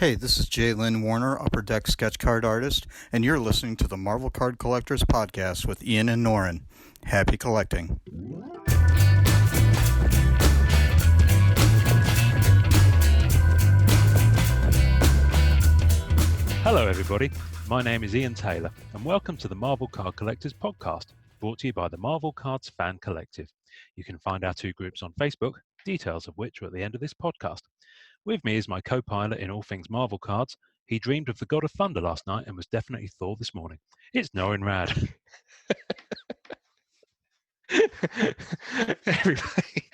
Hey, this is Jay Lynn Warner, Upper Deck sketch card artist, and you're listening to the Marvel Card Collectors Podcast with Ian and Norrin. Happy collecting. Hello everybody, my name is Ian Taylor and welcome to the Marvel Card Collectors Podcast, brought to you by the Marvel Cards Fan Collective. You can find our two groups on Facebook, details of which are at the end of this podcast. With me is my co-pilot in all things Marvel cards. He dreamed of the God of Thunder last night and was definitely Thor this morning. It's Norrin Rad. Everybody,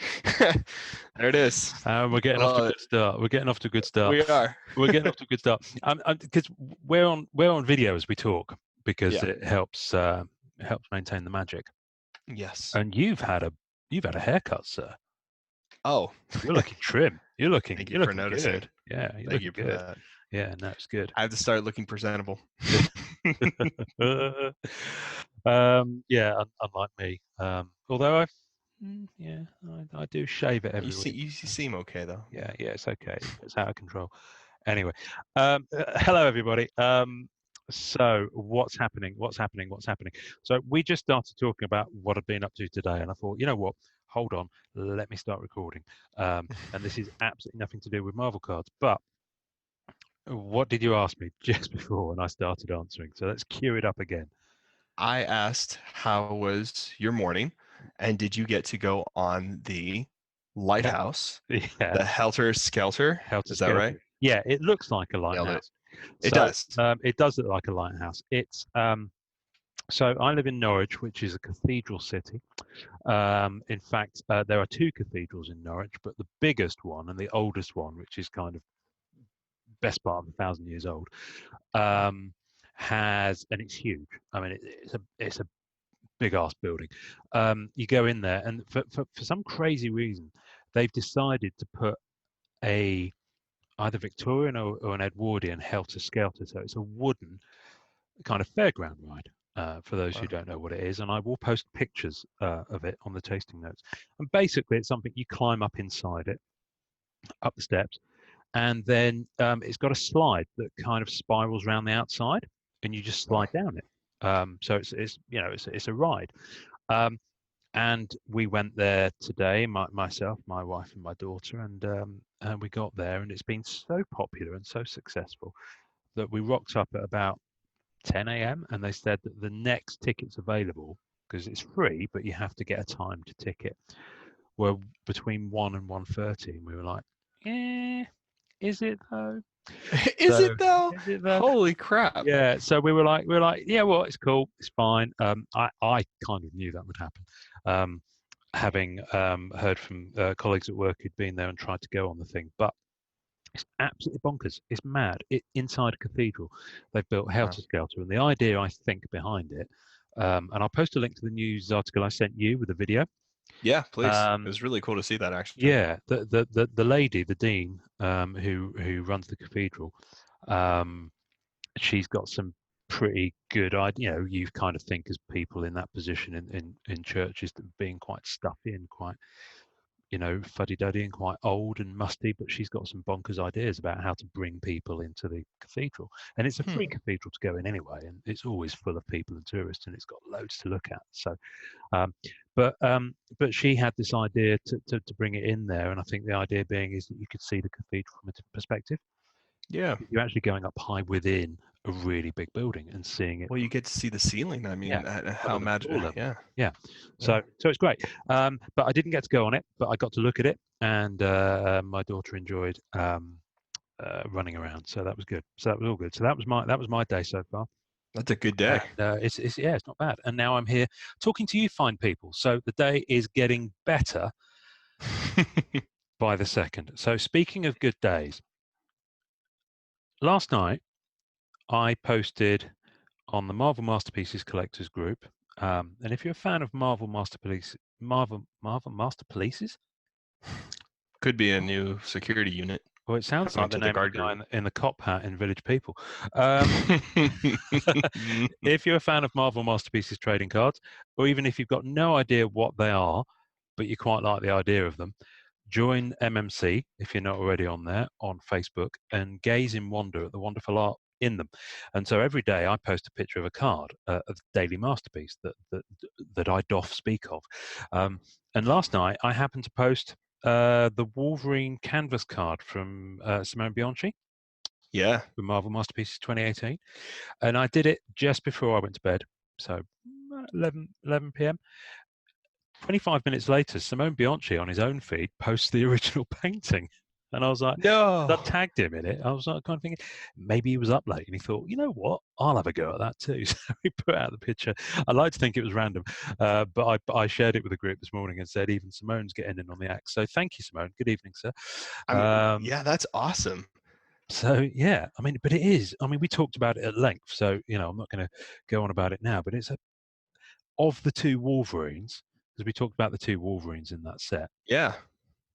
there it is. We're getting off to a good start. We're getting off to a good start. We are. We're getting off to a good start. Because we're on video as we talk because it helps maintain the magic. Yes. And you've had a haircut, sir. Oh, you're looking trim. You're looking. Thank you're you for looking noticing. Good. Yeah, you're Thank looking you for good. that. Yeah, no, it's good. I have to start looking presentable. Yeah, unlike me. Although I do shave it every week. You seem okay though. Yeah, it's okay. It's out of control. Anyway, hello everybody. So what's happening? So we just started talking about what I've been up to today, and I thought, you know what? Hold on, let me start recording. And this is absolutely nothing to do with Marvel cards, but what did you ask me just before when I started answering? So let's cue it up again. I asked, how was your morning? And did you get to go on the lighthouse? Yeah. The Helter Skelter? Is that right? Yeah, it looks like a lighthouse. It does. It does look like a lighthouse. It's so I live in Norwich, which is a cathedral city. In fact, there are two cathedrals in Norwich, but the biggest one and the oldest one, which is kind of best part of 1,000 years old, has, and it's huge. I mean, it's a big ass building. You go in there, and for some crazy reason, they've decided to put either Victorian or an Edwardian Helter Skelter. So it's a wooden kind of fairground ride. For those who don't know what it is, and I will post pictures of it on the tasting notes. And basically, it's something you climb up inside it, up the steps, and then it's got a slide that kind of spirals around the outside, and you just slide down it. So it's a ride. And we went there today, myself, my wife, and my daughter, and we got there, and it's been so popular and so successful that we rocked up at about 10 a.m. and they said that the next tickets available, because it's free, but you have to get a timed ticket, were between 1 and 1:30, and we were like, is it though? Is it though? Holy crap! Yeah, so we were like, yeah, well, it's cool, it's fine. I kind of knew that would happen, having heard from colleagues at work who'd been there and tried to go on the thing, but it's absolutely bonkers. It's mad. Inside a cathedral, they've built Helter Skelter, and the idea, I think, behind it, and I'll post a link to the news article I sent you with the video. Yeah, please. It was really cool to see that, actually. Yeah, the lady, the dean, who runs the cathedral, she's got some pretty good idea. You kind of think as people in that position in churches being quite stuffy and quite, fuddy-duddy and quite old and musty, but she's got some bonkers ideas about how to bring people into the cathedral. And it's a free cathedral to go in anyway, and it's always full of people and tourists, and it's got loads to look at. So, but she had this idea to bring it in there, and I think the idea being is that you could see the cathedral from a different perspective. Yeah. You're actually going up high within a really big building and seeing it. Well, you get to see the ceiling. I mean, how magical. Yeah. So it's great. But I didn't get to go on it, but I got to look at it, and my daughter enjoyed running around. So that was good. So that was all good. So that was my day so far. That's a good day. It's not bad. And now I'm here talking to you fine people. So the day is getting better by the second. So speaking of good days, last night I posted on the Marvel Masterpieces Collectors group, and if you're a fan of Marvel Masterpieces, could be a new security unit. Well, it sounds like the name of the guy in the cop hat in Village People. If you're a fan of Marvel Masterpieces trading cards, or even if you've got no idea what they are, but you quite like the idea of them, join MMC if you're not already on there on Facebook, and gaze in wonder at the wonderful art in them. And so every day I post a picture of a card, of the daily masterpiece that I doth speak of. And last night I happened to post the Wolverine canvas card from Simone Bianchi Yeah. for Marvel Masterpieces 2018, and I did it just before I went to bed, so 11 p.m. 25 minutes later, Simone Bianchi on his own feed posts the original painting. And I was like, No. I tagged him in it. I was like, kind of thinking, maybe he was up late and he thought, you know what, I'll have a go at that too. So he put out the picture. I like to think it was random, but I shared it with the group this morning and said, even Simone's getting in on the act. So thank you, Simone. Good evening, sir. I mean, yeah, that's awesome. So yeah, I mean, but it is. I mean, we talked about it at length, so I'm not going to go on about it now. But it's of the two Wolverines, because we talked about the two Wolverines in that set. Yeah.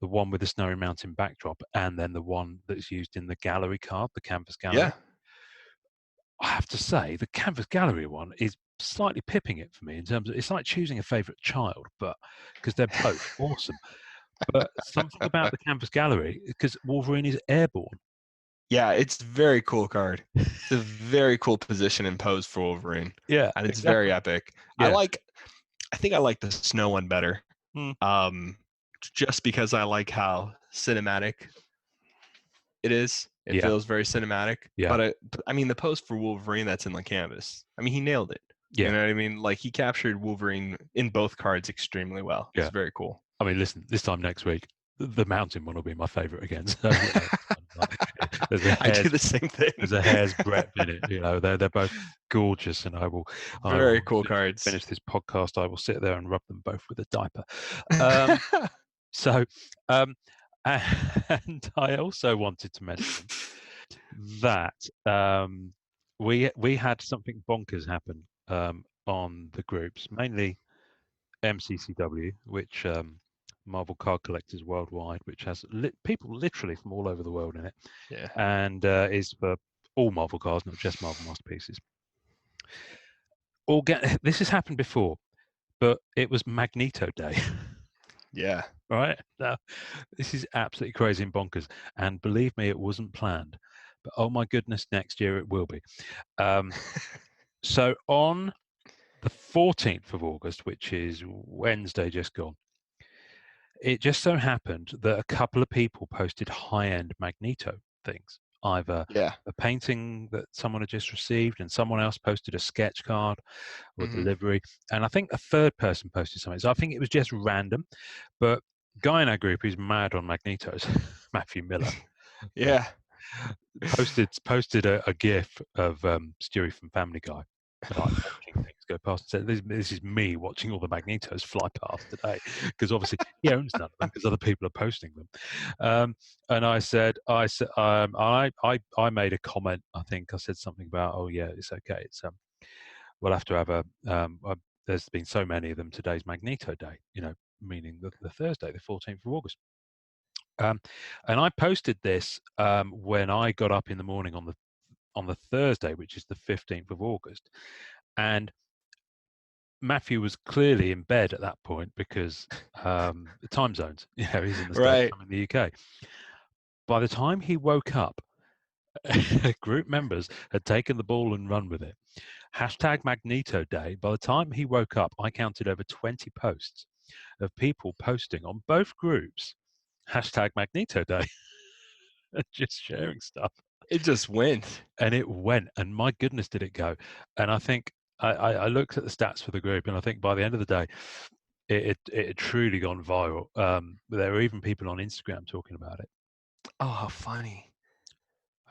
The one with the snowy mountain backdrop, and then the one that's used in the gallery card, the canvas gallery. Yeah. I have to say, the canvas gallery one is slightly pipping it for me in terms of it's like choosing a favourite child, but because they're both awesome. But something about the canvas gallery, because Wolverine is airborne. Yeah, it's a very cool card. It's a very cool position and pose for Wolverine. Yeah, and it's very epic. Yeah. I think I like the snow one better. Just because I like how cinematic it is. It feels very cinematic. Yeah. But I mean, the pose for Wolverine that's in the canvas, I mean, he nailed it. Yeah. You know what I mean? Like, he captured Wolverine in both cards extremely well. It's very cool. I mean, listen, this time next week, the mountain one will be my favorite again. So, I do the same thing. There's a hair's breadth in it. They're both gorgeous, and I will very cool cards. Finish this podcast. I will sit there and rub them both with a diaper. And I also wanted to mention that we had something bonkers happen on the groups, mainly MCCW, which Marvel Card Collectors Worldwide, which has people literally from all over the world in it, and is for all Marvel cards, not just Marvel Masterpieces. This has happened before, but it was Magneto Day. Yeah. Right? Now, this is absolutely crazy and bonkers, and believe me, it wasn't planned. But oh my goodness, next year it will be. So on the 14th of August, which is Wednesday just gone, it just so happened that a couple of people posted high-end Magneto things, either a painting that someone had just received and someone else posted a sketch card or delivery. And I think a third person posted something. So I think it was just random. But guy in our group who's mad on Magnetos, Matthew Miller, posted a GIF of Stewie from Family Guy. Like watching things go past and said, this is me watching all the Magnetos fly past today, because obviously he owns none of them because other people are posting them. And I said, I made a comment. I think I said something about, oh yeah, it's okay. It's we'll have to have a. There's been so many of them. Today's Magneto Day, meaning the Thursday, the 14th of August. And I posted this when I got up in the morning on the Thursday, which is the 15th of August. And Matthew was clearly in bed at that point because the time zones, he's in the States, I'm in the UK. By the time he woke up, group members had taken the ball and run with it. Hashtag Magneto Day. By the time he woke up, I counted over 20 posts of people posting on both groups, hashtag Magneto Day, and just sharing stuff. It just went. And it went. And my goodness, did it go. And I think I looked at the stats for the group, and I think by the end of the day, it had truly gone viral. There were even people on Instagram talking about it. Oh, how funny.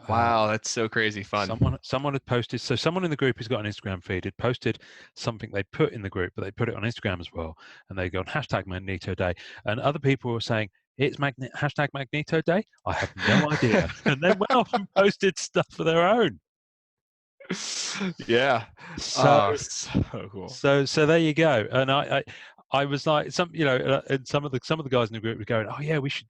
Wow, that's so crazy fun. Someone had posted, so someone in the group who's got an Instagram feed had posted something they put in the group, but they put it on Instagram as well. And they go on hashtag Magneto Day. And other people were saying, it's hashtag Magneto Day? I have no idea. And they went off and posted stuff for their own. Yeah. So cool. So there you go. And I was like, and some of the guys in the group were going, oh yeah, we should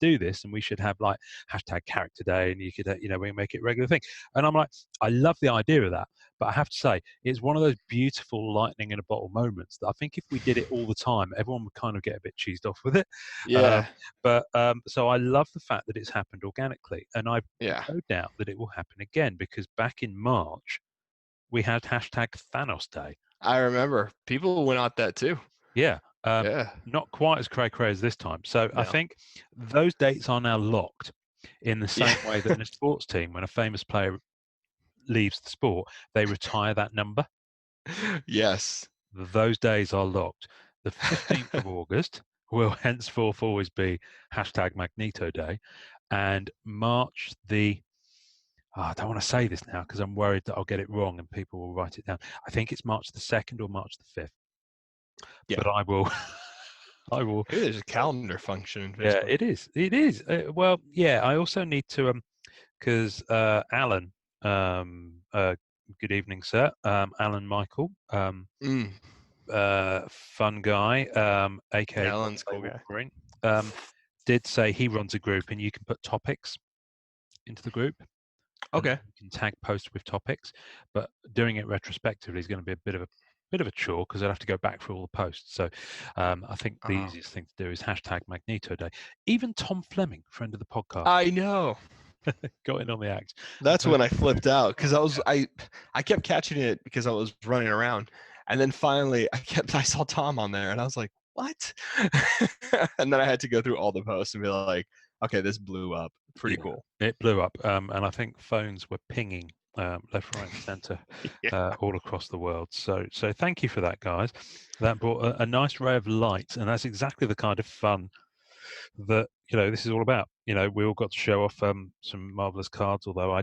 do this, and we should have like hashtag character day, and you could we make it a regular thing. And I'm like, I love the idea of that, but I have to say, it's one of those beautiful lightning in a bottle moments that I think if we did it all the time, everyone would kind of get a bit cheesed off with it. Yeah. So I love the fact that it's happened organically, and I've Yeah. no doubt that it will happen again, because back in March we had hashtag Thanos Day. I remember people went out that too. Yeah. Yeah. Not quite as cray as this time. So No. I think those dates are now locked in the same way that in a sports team, when a famous player leaves the sport, they retire that number. Yes. Those days are locked. The 15th of August will henceforth always be hashtag Magneto Day, and March I don't want to say this now because I'm worried that I'll get it wrong and people will write it down. I think it's March the 2nd or March the 5th. Yeah. But I will. Maybe there's a calendar function in Facebook. Yeah, it is. It is. Well, yeah. I also need to because Alan. Good evening, sir. Alan Michael. Fun guy. AKA Alan's cool guy. Green. Did say he runs a group and you can put topics into the group. Okay. You can tag posts with topics, but doing it retrospectively is going to be a bit of a chore because I'd have to go back through all the posts. So I think the easiest thing to do is hashtag Magneto Day. Even Tom Fleming, friend of the podcast, I know, got in on the act. That's when I flipped out because I kept catching it because I was running around, and then finally I saw Tom on there and I was like, what? And then I had to go through all the posts and be like, okay, this blew up. Pretty cool. It blew up, and I think phones were pinging left, right, and centre all across the world. So thank you for that, guys. That brought a nice ray of light, and that's exactly the kind of fun that this is all about. We all got to show off some marvelous cards, although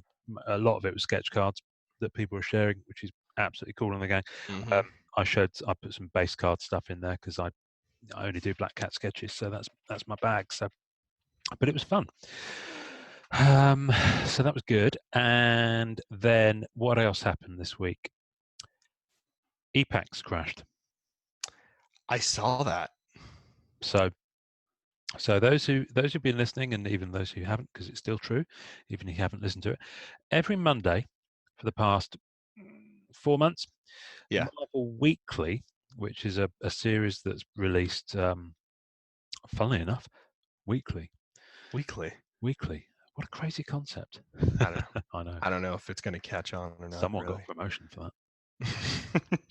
a lot of it was sketch cards that people were sharing, which is absolutely cool in the game. Mm-hmm. I put some base card stuff in there because I only do Black Cat sketches, so that's my bag. So, but it was fun. So that was good. And then what else happened this week? EPAX crashed. I saw that. So those who've been listening, and even those who haven't, because it's still true, even if you haven't listened to it, every Monday for the past 4 months, Marvel Weekly, which is a series that's released, funnily enough, weekly. What a crazy concept. I know. I know. I don't know if it's going to catch on or not. Someone got a promotion for that.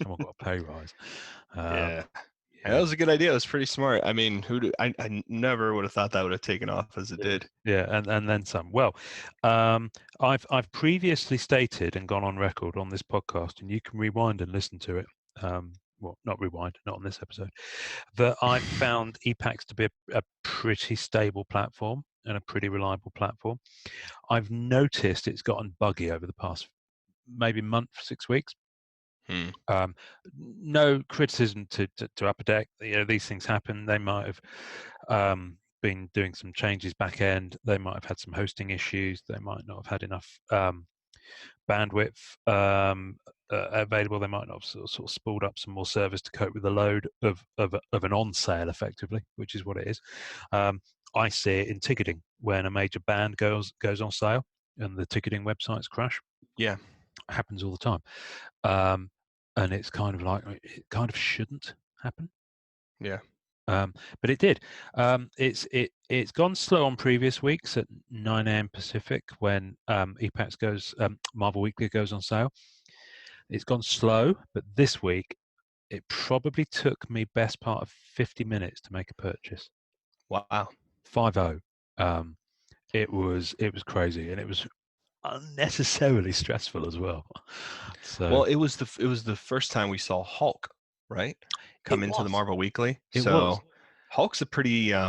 Someone got a pay rise. Yeah. That was a good idea. It was pretty smart. I mean, I never would have thought that would have taken off as it did. Yeah, and then some. Well, I've previously stated and gone on record on this podcast, and you can rewind and listen to it. Well, not rewind, not on this episode. That I found EPAX to be a pretty stable platform and a pretty reliable platform. I've noticed it's gotten buggy over the past maybe month, 6 weeks. No criticism to Upper Deck. These things happen. They might have been doing some changes back end. They might have had some hosting issues. They might not have had enough bandwidth available. They might not have sort of spooled up some more servers to cope with the load of an on sale, effectively, which is what it is. I see it in ticketing when a major band goes on sale and the ticketing websites crash. Yeah, it happens all the time. And it's kind of like it kind of shouldn't happen. Yeah. But it did. It's gone slow on previous weeks at 9 a.m. Pacific when EPAX goes, Marvel Weekly goes on sale. It's gone slow, but this week it probably took me best part of 50 minutes to make a purchase. Wow. 5-0. It was crazy, and it was unnecessarily stressful as well. So, well, it was the first time we saw Hulk, right? Come into the Marvel Weekly. Hulk's a pretty I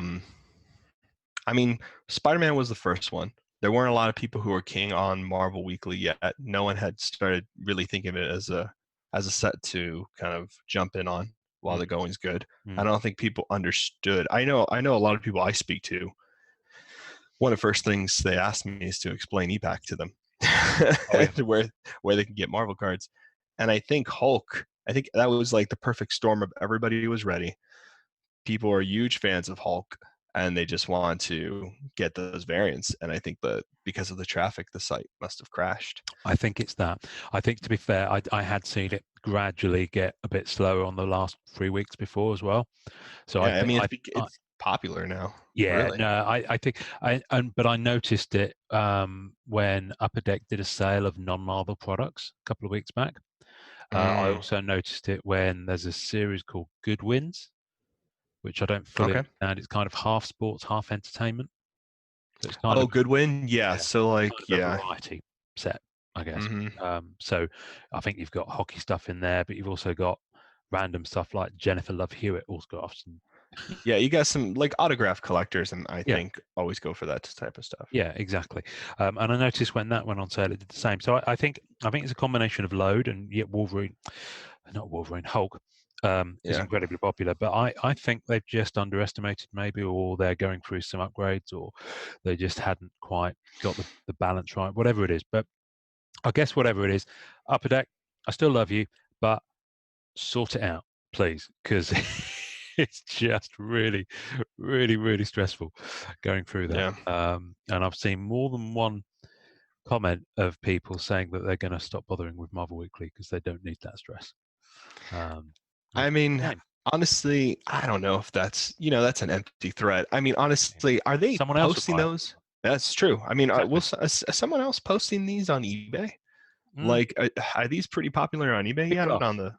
mean, Spider-Man was the first one. There weren't a lot of people who were keen on Marvel Weekly yet. No one had started really thinking of it as a set to kind of jump in on while the going's good. I don't think people understood. I know a lot of people I speak to. One of the first things they asked me is to explain EPAC to them, where they can get Marvel cards. And I think Hulk I think that was like the perfect storm of everybody was ready. People are huge fans of Hulk, and they just want to get those variants. And I think that because of the traffic, the site must have crashed. I think it's that. I think, to be fair, I had seen it gradually get a bit slower on the last 3 weeks before as well. So Yeah, I think it's popular now. yeah, Really. no, I think but I noticed it when Upper Deck did a sale of non-Marvel products a couple of weeks back. I also noticed it when there's a series called Good Wins, which I don't fully understand. It's kind of half sports, half entertainment. So it's kind of Goodwin. Yeah. So like, kind of a variety set, I guess. So I think you've got hockey stuff in there, but you've also got random stuff like Jennifer Love Hewitt autographs. Yeah, you got some like autograph collectors, and I think always go for that type of stuff. Yeah, exactly. And I noticed when that went on sale, it did the same. So I think it's a combination of load, and yet Hulk is incredibly popular. But I think they've just underestimated maybe, or they're going through some upgrades, or they just hadn't quite got the balance right, whatever it is. But I guess whatever it is, Upper Deck, I still love you, but sort it out, please, because it's just really, really, really stressful going through that. And I've seen more than one comment of people saying that they're going to stop bothering with Marvel Weekly because they don't need that stress. I mean, honestly, I don't know if that's an empty threat. I mean, honestly, are they posting those? That's true. I mean, is someone else posting these on eBay? Like, are these pretty popular on eBay yet? On the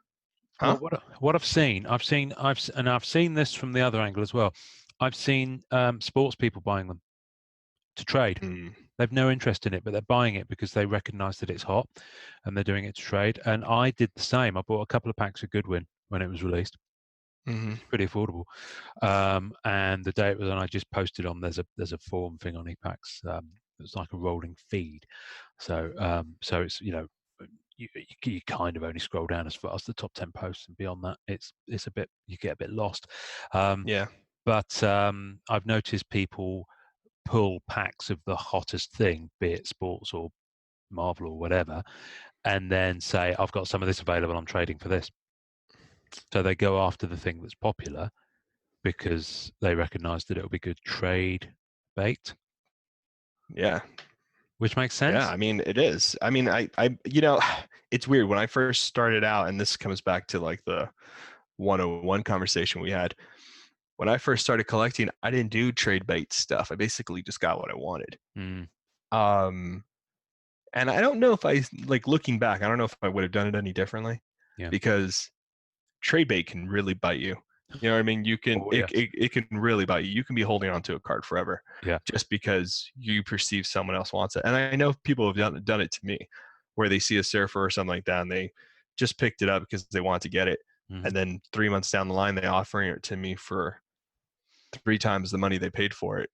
Well, what I've seen this from the other angle as well. I've seen sports people buying them to trade. They've no interest in it, but they're buying it because they recognise that it's hot, and they're doing it to trade. And I did the same. I bought a couple of packs of Goodwin when it was released. Pretty affordable. And the day it was on, I just posted on. There's a forum thing on ePacks. It's like a rolling feed. So it's you kind of only scroll down as far as the top 10 posts, and beyond that, it's a bit, you get a bit lost. But I've noticed people pull packs of the hottest thing, be it sports or Marvel or whatever, and then say, I've got some of this available, I'm trading for this. So they go after the thing that's popular because they recognize that it'll be good trade bait. Yeah. Which makes sense. Yeah, I mean, it is. I mean, I it's weird. When I first started out, and this comes back to like the 101 conversation we had. When I first started collecting, I didn't do trade bait stuff. I basically just got what I wanted. And I don't know if looking back, I don't know if I would have done it any differently. Because trade bait can really bite you. You know what I mean? You can it can really bite you. You can be holding on to a card forever. Just because you perceive someone else wants it. And I know people have done it to me, where they see a surfer or something like that, and they just picked it up because they want to get it. And then 3 months down the line, they offering it to me for 3 times the money they paid for it.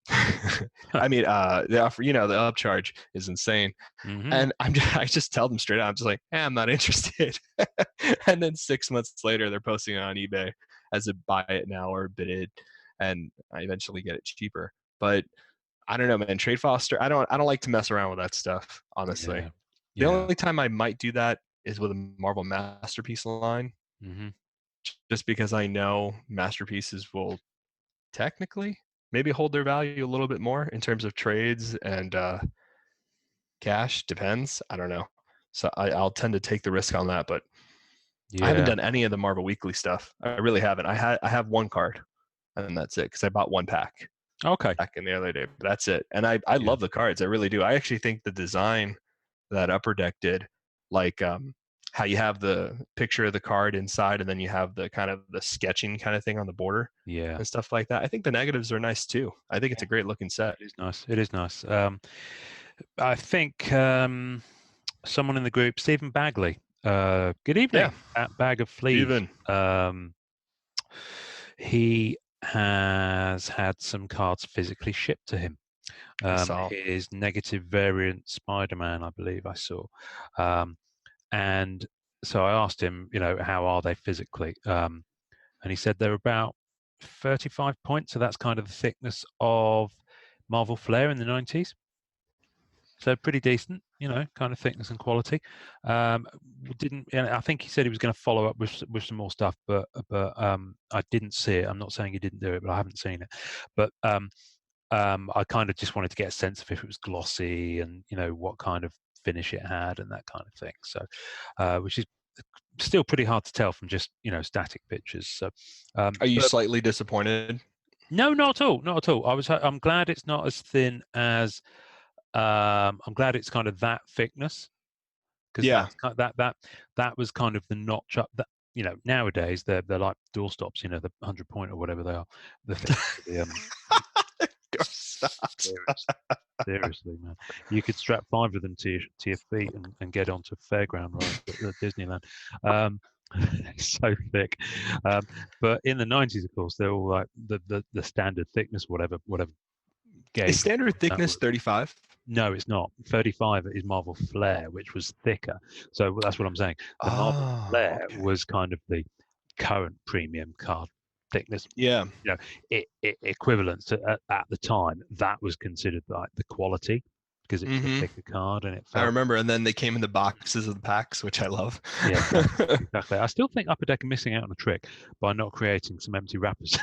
I mean, the offer, the upcharge is insane. And I just tell them straight out, I'm just like, I'm not interested. And then 6 months later, they're posting it on eBay as a buy it now or bid it, and I eventually get it cheaper. But I don't know, man. Trade Foster, I don't like to mess around with that stuff, honestly. The only time I might do that is with a Marvel Masterpiece line. Just because I know masterpieces will technically maybe hold their value a little bit more in terms of trades and cash. Depends. I don't know. So I'll tend to take the risk on that, but I haven't done any of the Marvel Weekly stuff. I really haven't. I have one card, and that's it, because I bought one pack. Back in the other day, but that's it. And I love the cards. I really do. I actually think the design that Upper Deck did, like how you have the picture of the card inside, and then you have the kind of the sketching kind of thing on the border, and stuff like that. I think the negatives are nice too. I think it's a great looking set. It is nice. It is nice. I think someone in the group, Stephen Bagley. Good evening at Bag of Fleas. He has had some cards physically shipped to him. His negative variant Spider-Man, I believe I saw. And so I asked him, how are they physically? And he said they're about 35 points. So that's kind of the thickness of Marvel Flair in the 90s. so pretty decent, kind of thickness and quality. Didn't, and I think he said he was going to follow up with some more stuff, but I didn't see it. I'm not saying he didn't do it, but I haven't seen it. But I kind of just wanted to get a sense of if it was glossy and what kind of finish it had and that kind of thing. So, which is still pretty hard to tell from just static pictures. So, are you slightly disappointed? No, not at all. Not at all. I'm glad it's not as thin as. I'm glad it's kind of that thickness, because that was kind of the notch up. That nowadays they're like doorstops. The 100-point or whatever they are. Seriously, man, you could strap 5 of them to your feet and get onto fairground rides at Disneyland. It's so thick. But in the 90s, of course, they're all like the standard thickness, whatever gauge. Is standard thickness 35? No, it's not. 35 is Marvel Flair, which was thicker. So that's what I'm saying. The Marvel Flair was kind of the current premium card thickness. Yeah. Equivalent to at the time, that was considered like the quality, because it's a thicker card, and it felt... I remember, and then they came in the boxes of the packs, which I love. Yeah, exactly. I still think Upper Deck are missing out on a trick by not creating some empty wrappers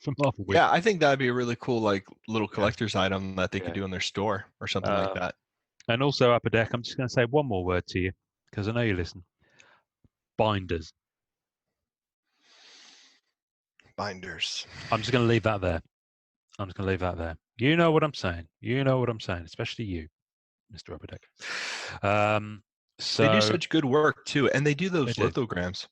for Marvel. Yeah, I think that'd be a really cool, like, little collector's item that they could do in their store or something like that. And also Upper Deck, I'm just going to say one more word to you, because I know you listen. Binders. Binders. I'm just going to leave that there. You know what I'm saying. Especially you, Mr. Upper Deck. So they do such good work too, and they do those lithograms.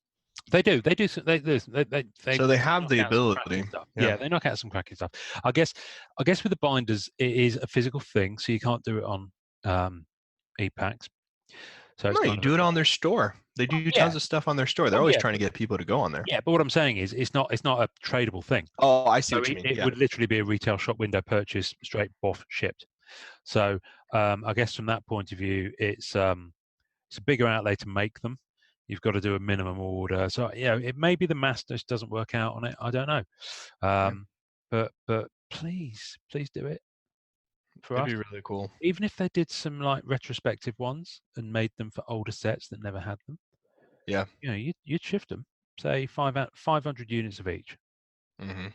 They do. So they have the ability. Yeah, they knock out some cracking stuff. I guess with the binders, it is a physical thing, so you can't do it on e-packs. So no, you do it on their store. They do tons of stuff on their store. They're always trying to get people to go on there. Yeah, but what I'm saying is, it's not a tradable thing. Oh, I see what you mean. It would literally be a retail shop window purchase, straight off shipped. So I guess from that point of view, it's a bigger outlay to make them. You've got to do a minimum order. So it may be the mass just doesn't work out on it. I don't know. But please do it. That'd be really cool. Even if they did some like retrospective ones and made them for older sets that never had them. Yeah. You'd shift them, say 500 units of each. Mm-hmm.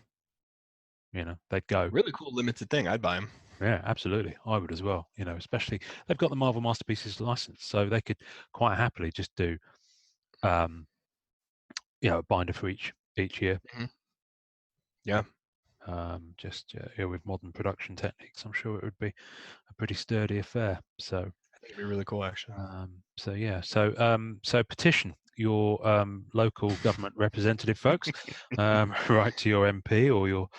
They'd go. Really cool limited thing. I'd buy them. Yeah, absolutely. I would as well. Especially they've got the Marvel Masterpieces license, so they could quite happily just do, a binder for each year. Mm-hmm. Yeah. With modern production techniques, I'm sure it would be a pretty sturdy affair. So I think it'd be really cool, actually. So petition your local government representative, folks. Write to your MP or your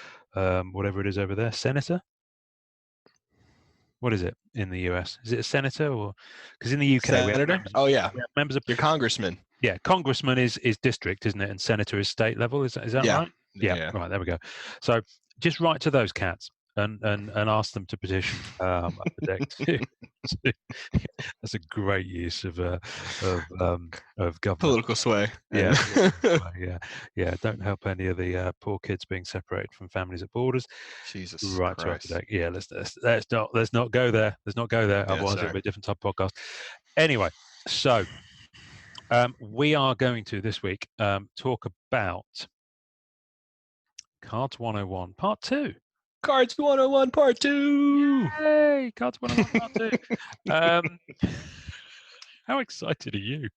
whatever it is over there, senator. What is it in the US? Is it a senator, or because in the UK senator? Members of your congressman. Yeah, congressman is district, isn't it? And senator is state level. Is that right? Yeah. Right, there we go. So just write to those cats and ask them to petition Upper Deck. That's a great use of government. Political sway. Yeah. Don't help any of the poor kids being separated from families at borders. Jesus Christ. To Upper Deck. Yeah, let's not go there. Otherwise it'll be a different type of podcast. Anyway, so we are going to this week talk about Cards 101 Part 2. Cards 101 Part 2. Yay! Cards 101 Part 2. How excited are you?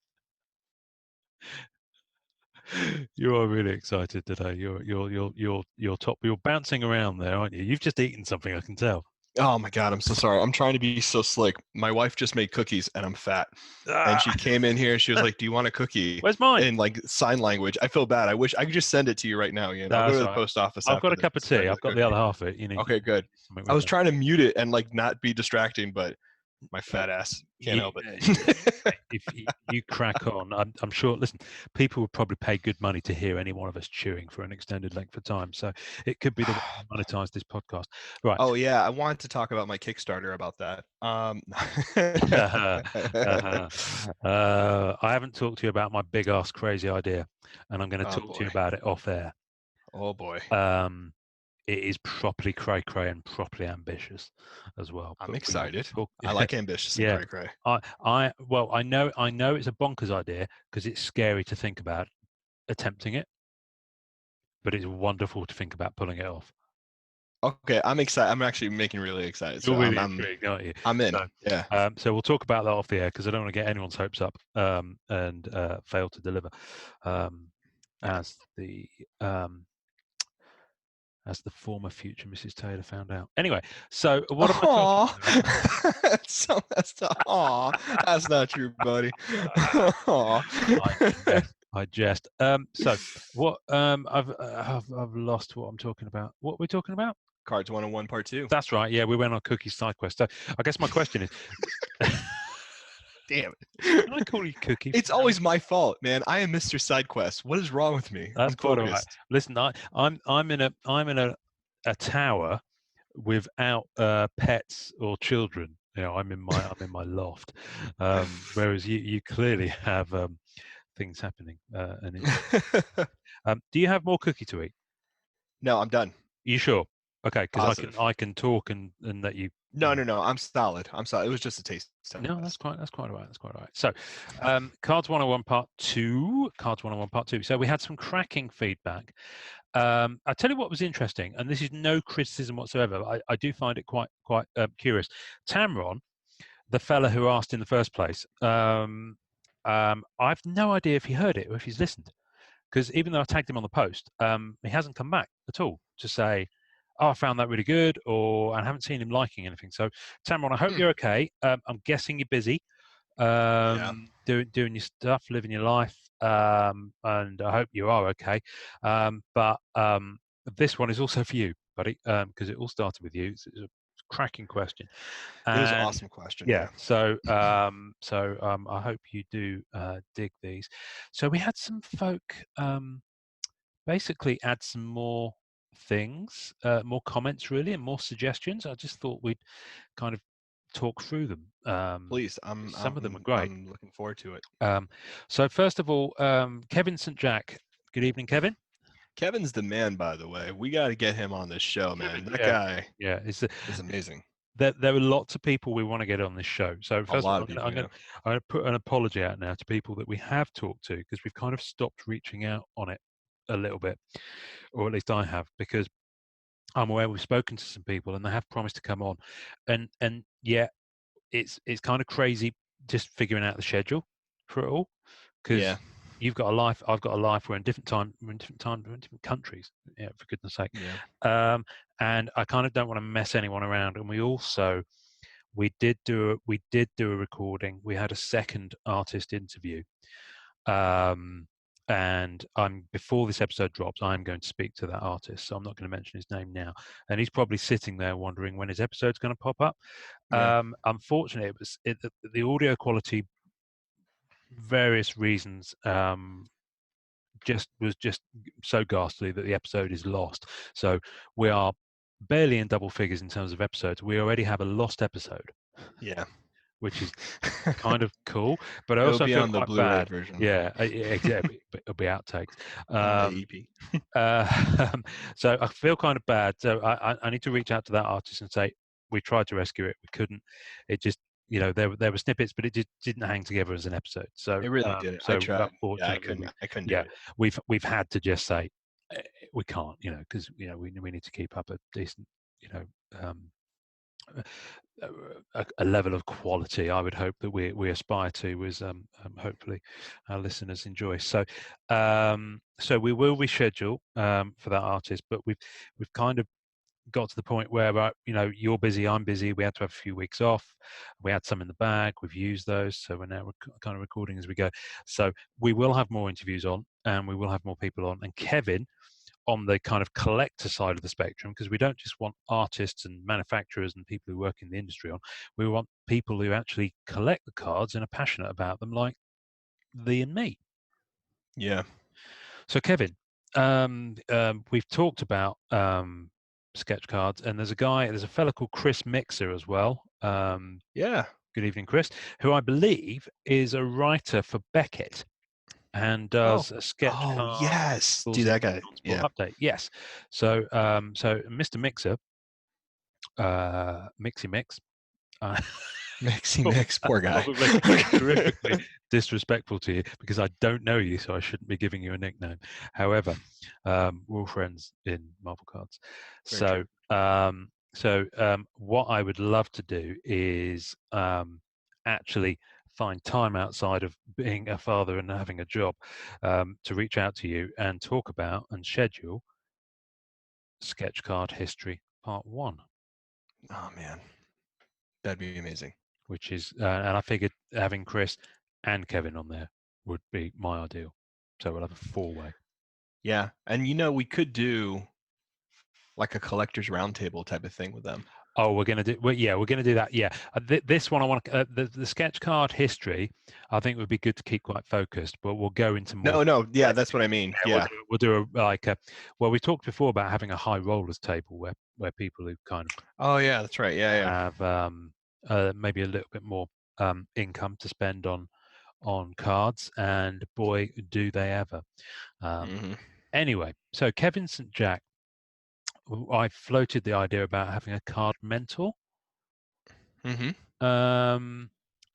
You are really excited today. You're bouncing around there, aren't you? You've just eaten something, I can tell. Oh my God, I'm so sorry. I'm trying to be so slick. My wife just made cookies and I'm fat. And she came in here and she was like, "Do you want a cookie?" Where's mine? In like sign language. I feel bad. I wish I could just send it to you right now. I'll go to the post office. I've got a cup of tea. I've got the other half of it. Okay, good. I was trying to mute it and like not be distracting, but my fat ass can't help it. If you crack on, I'm sure. Listen, people would probably pay good money to hear any one of us chewing for an extended length of time. So it could be the way to monetize this podcast, right? Oh yeah, I wanted to talk about my Kickstarter about that. I haven't talked to you about my big ass crazy idea, and I'm going to talk to you about it off air. Oh boy. it is properly cray-cray and properly ambitious as well. I'm excited. I like ambitious Yeah. and cray-cray. I know it's a bonkers idea because it's scary to think about attempting it, but it's wonderful to think about pulling it off. Okay, I'm excited. I'm actually making really excited. You're So really intrigued, aren't you? I'm in. So, yeah. So we'll talk about that off the air because I don't want to get anyone's hopes up and fail to deliver. As the former future Mrs. Taylor found out. Anyway, so what am I talking about? So messed up. Aw, that's not true, buddy. I jest. So what? I've lost what I'm talking about. What we're talking about? Cards 101 Part 2. That's right. Yeah, we went on Cookie's side quest. So I guess my question is. Damn it. Can I call you Cookie? It's always my fault, man. I am Mr. Sidequest. What is wrong with me? That's I'm quite focused. all right. Listen, I'm in a tower without pets or children. You know, I'm in my loft. Whereas you clearly have things happening. Do you have more cookie to eat? No, I'm done. You sure? Okay, because I can talk and that you. No. I'm solid. It was just a taste. No, that's quite all right. So, Cards 101 Part 2. Cards 101 Part 2. So we had some cracking feedback. I tell you what was interesting, and this is no criticism whatsoever. I do find it quite curious. Tamron, the fella who asked in the first place, I've no idea if he heard it or if he's listened, because even though I tagged him on the post, he hasn't come back at all to say, "Oh, I found that really good," or I haven't seen him liking anything. So, Tamron, I hope you're okay. I'm guessing you're busy, doing your stuff, living your life, and I hope you are okay. But this one is also for you, buddy, because it all started with you. It's a cracking question. It was an awesome question. Yeah. So I hope you do dig these. So we had some folk basically add some more things, more comments really, and more suggestions. I just thought we'd kind of talk through them. Please, some of them are great. I'm looking forward to it. So first of all, Kevin St. Jack. Good evening, Kevin. Kevin's the man, by the way. We got to get him on this show, man. That guy is amazing. There are lots of people we want to get on this show. So first of all, I'm going to put an apology out now to people that we have talked to, because we've kind of stopped reaching out on it a little bit, or at least I have, because I'm aware we've spoken to some people and they have promised to come on, and yeah, it's kind of crazy just figuring out the schedule for it all, because you've got a life, I've got a life, we're in different different countries, for goodness sake. And I kind of don't want to mess anyone around. And we did do a recording. We had a second artist interview, and before this episode drops, I'm going to speak to that artist, so I'm not going to mention his name now. And he's probably sitting there wondering when his episode's going to pop up. Unfortunately, the audio quality, various reasons, was just so ghastly that the episode is lost. So we are barely in double figures in terms of episodes. We already have a lost episode. Yeah. Which is kind of cool, but I also feel quite bad. Version. Yeah, exactly. It'll be outtakes. So I feel kind of bad. So I need to reach out to that artist and say we tried to rescue it, we couldn't. It just, there were snippets, but it just didn't hang together as an episode. So it really didn't. So I tried. I couldn't. Do it. We've had to just say we can't, because we need to keep up a decent, a level of quality I would hope that we aspire to, as hopefully our listeners enjoy. So so we will reschedule for that artist, but we've kind of got to the point where you're busy, I'm busy, we had to have a few weeks off, we had some in the bag, we've used those, so we're now kind of recording as we go. So we will have more interviews on, and we will have more people on, and Kevin on the kind of collector side of the spectrum, because we don't just want artists and manufacturers and people who work in the industry on, we want people who actually collect the cards and are passionate about them, like thee and me. Yeah. So Kevin, we've talked about sketch cards, and there's a fella called Chris Mixer as well. Yeah. Good evening, Chris, who I believe is a writer for Beckett. and does a sketch card. Oh yes, dude, that guy. Yeah. Update. Yes. So so Mr. Mixer, Mixy Mix. Mixy Mix, poor guy. Probably terrifically disrespectful to you because I don't know you, so I shouldn't be giving you a nickname. However, we're all friends in Marvel Cards. Very So what I would love to do is actually find time outside of being a father and having a job to reach out to you and talk about and schedule Sketch Card History Part 1. Oh man, that'd be amazing. Which is, and I figured having Chris and Kevin on there would be my ideal. So we'll have a 4-way. Yeah, and we could do like a collector's roundtable type of thing with them. Oh, we're gonna do. We're gonna do that. Yeah, this one I want to the sketch card history. I think would be good to keep quite focused, but we'll go into more. No, yeah, that's what I mean. Yeah, we'll do well, we talked before about having a high rollers table where people who kind of. Oh yeah, that's right. Yeah. Have maybe a little bit more income to spend on cards, and boy, do they ever. Anyway, so Kevin St. Jack, I floated the idea about having a card mentor.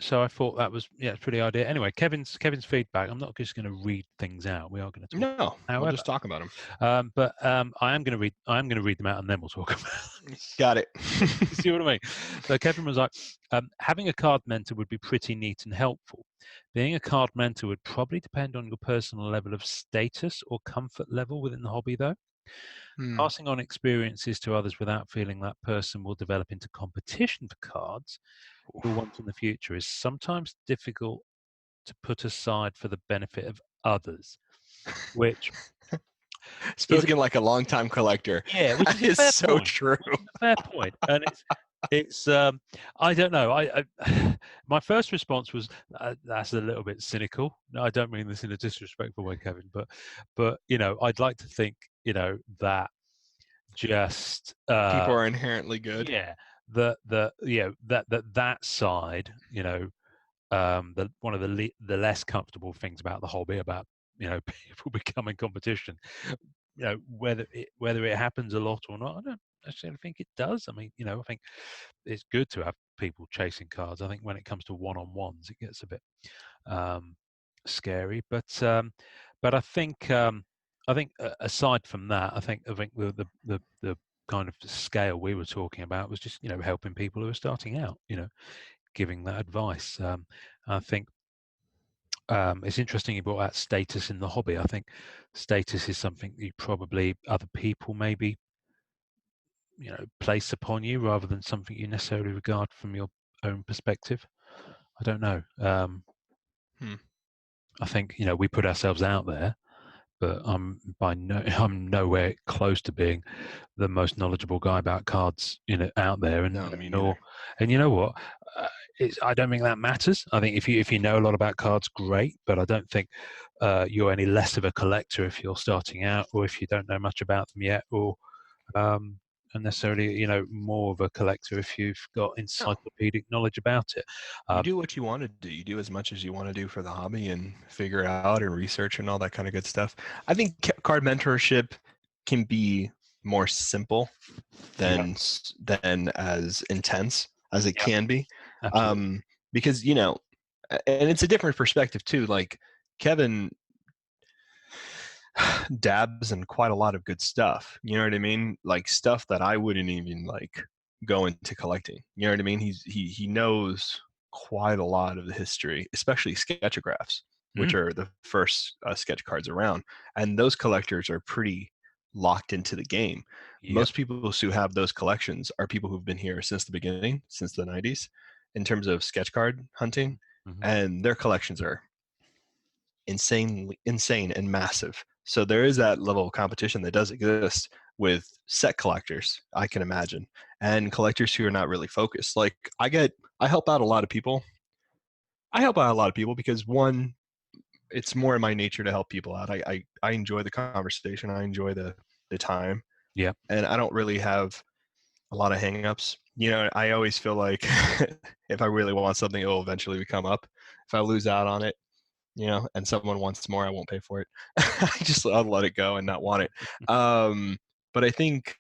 So I thought that was it's a pretty idea. Anyway, Kevin's feedback. I'm not just going to read things out. We are going to talk. No, we'll just talk about them. But I am going to read them out, and then we'll talk about them. Got it. See what I mean? So Kevin was like, having a card mentor would be pretty neat and helpful. Being a card mentor would probably depend on your personal level of status or comfort level within the hobby, though. Passing on experiences to others without feeling that person will develop into competition for cards you'll want in the future is sometimes difficult to put aside for the benefit of others, which spoken like a long-time collector. Yeah, which is so true. Fair point. And it's I don't know. I my first response was that's a little bit cynical. No, I don't mean this in a disrespectful way, Kevin, but I'd like to think that just people are inherently good. Yeah, that side, the one of the less comfortable things about the hobby, about people becoming competition, whether it happens a lot or not, I don't necessarily think it does. I mean, I think it's good to have people chasing cards. I think when it comes to one-on-ones, it gets a bit scary. But I think aside from that, I think the kind of scale we were talking about was just helping people who are starting out, giving that advice. I think it's interesting you brought out status in the hobby. I think status is something you probably other people maybe place upon you rather than something you necessarily regard from your own perspective. I don't know. I think we put ourselves out there, but I'm nowhere close to being the most knowledgeable guy about cards out there. And and you know what? I don't think that matters. I think if you know a lot about cards, great. But I don't think you're any less of a collector if you're starting out, or if you don't know much about them yet, or necessarily more of a collector if you've got encyclopedic knowledge about it. You do what you want to do. You do as much as you want to do for the hobby and figure it out and research and all that kind of good stuff. I think card mentorship can be more simple than as intense as it can be. Because and it's a different perspective too. Like Kevin dabs in quite a lot of good stuff, you know what I mean, like stuff that I wouldn't even like go into collecting, you know what I mean. He knows quite a lot of the history, especially sketchographs, which are the first sketch cards around, and those collectors are pretty locked into the game. Most people who have those collections are people who've been here since the beginning, since the 90s, in terms of sketch card hunting, and their collections are insane and massive. So there is that level of competition that does exist with set collectors, I can imagine, and collectors who are not really focused. Like I help out a lot of people. Because one, it's more in my nature to help people out. I enjoy the conversation. I enjoy the time. Yeah. And I don't really have a lot of hang-ups. I always feel like if I really want something, it will eventually come up. If I lose out on it, and someone wants more, I won't pay for it. I'll let it go and not want it. But I think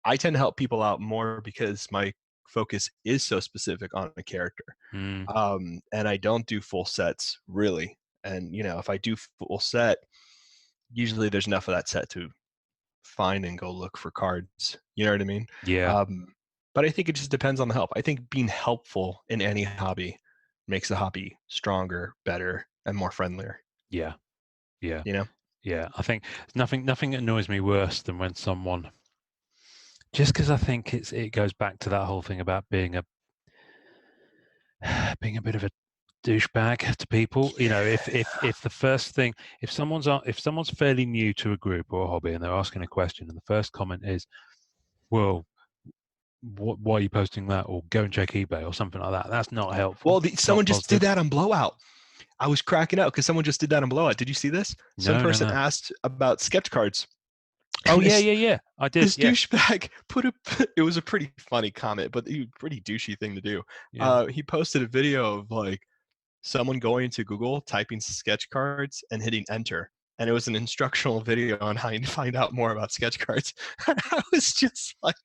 I tend to help people out more because my focus is so specific on a character. And I don't do full sets really. And if I do full set, usually there's enough of that set to find and go look for cards. You know what I mean? Yeah. But I think it just depends on the help. I think being helpful in any hobby makes the hobby stronger, better, and more friendlier. Yeah. Yeah. Yeah. I think nothing annoys me worse than when someone, just because I think it goes back to that whole thing about being a bit of a douchebag to people. If the first thing, if someone's fairly new to a group or a hobby and they're asking a question and the first comment is, well, why are you posting that, or go and check eBay or something like that, that's not helpful. Well, someone just did that on Blowout. I was cracking out because someone just did that on Blowout. Did you see this? Some person asked about sketch cards. Oh, yeah. I did. This douchebag it was a pretty funny comment, but a pretty douchey thing to do. Yeah. He posted a video of like someone going to Google, typing sketch cards and hitting enter. And it was an instructional video on how you find out more about sketch cards. And I was just like,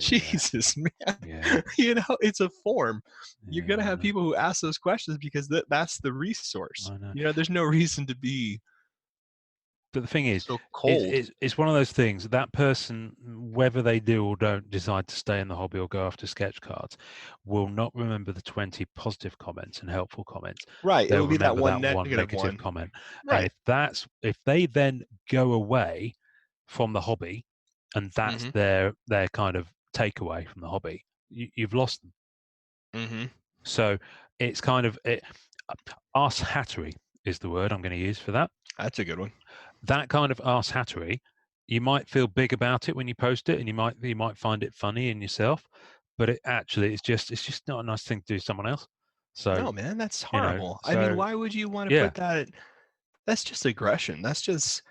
Jesus, man. Yeah. It's a form. You're going to have people who ask those questions because that's the resource. There's no reason to be But the thing is, so cold. It's one of those things. That person, whether they do or don't decide to stay in the hobby or go after sketch cards, will not remember the 20 positive comments and helpful comments. Right. They'll it will be that one negative negative comment. Right. And if they then go away from the hobby, and that's their kind of takeaway from the hobby, you've lost them. So it's kind of arse hattery is the word I'm going to use for that. That's a good one. That kind of arse hattery, you might feel big about it when you post it, and you might find it funny in yourself, but it's just not a nice thing to do to someone else. So no, man, that's horrible. I mean, why would you want to put that? That's just aggression. That's just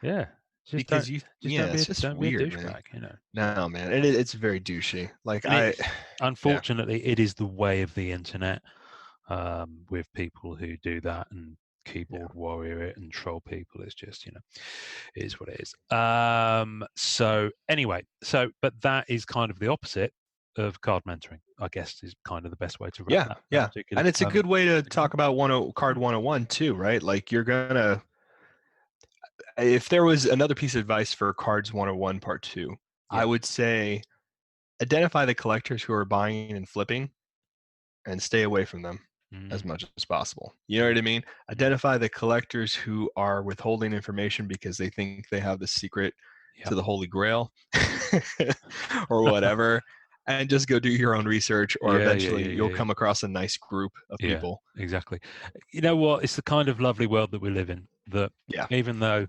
because it's just weird, man. No, man, it's very douchey. Like unfortunately, it is the way of the internet, with people who do that and keyboard warrior it and troll people. It's just it is what it is. So anyway, but that is kind of the opposite of card mentoring, I guess, is kind of the best way to wrap that. And it's a good way to talk about card 101 too, right? Like if there was another piece of advice for cards 101 part 2, I would say identify the collectors who are buying and flipping and stay away from them as much as possible. You know what I mean? Identify the collectors who are withholding information because they think they have the secret to the Holy Grail or whatever, and just go do your own research, or eventually you'll come across a nice group of people. Exactly. You know what? It's the kind of lovely world that we live in that even though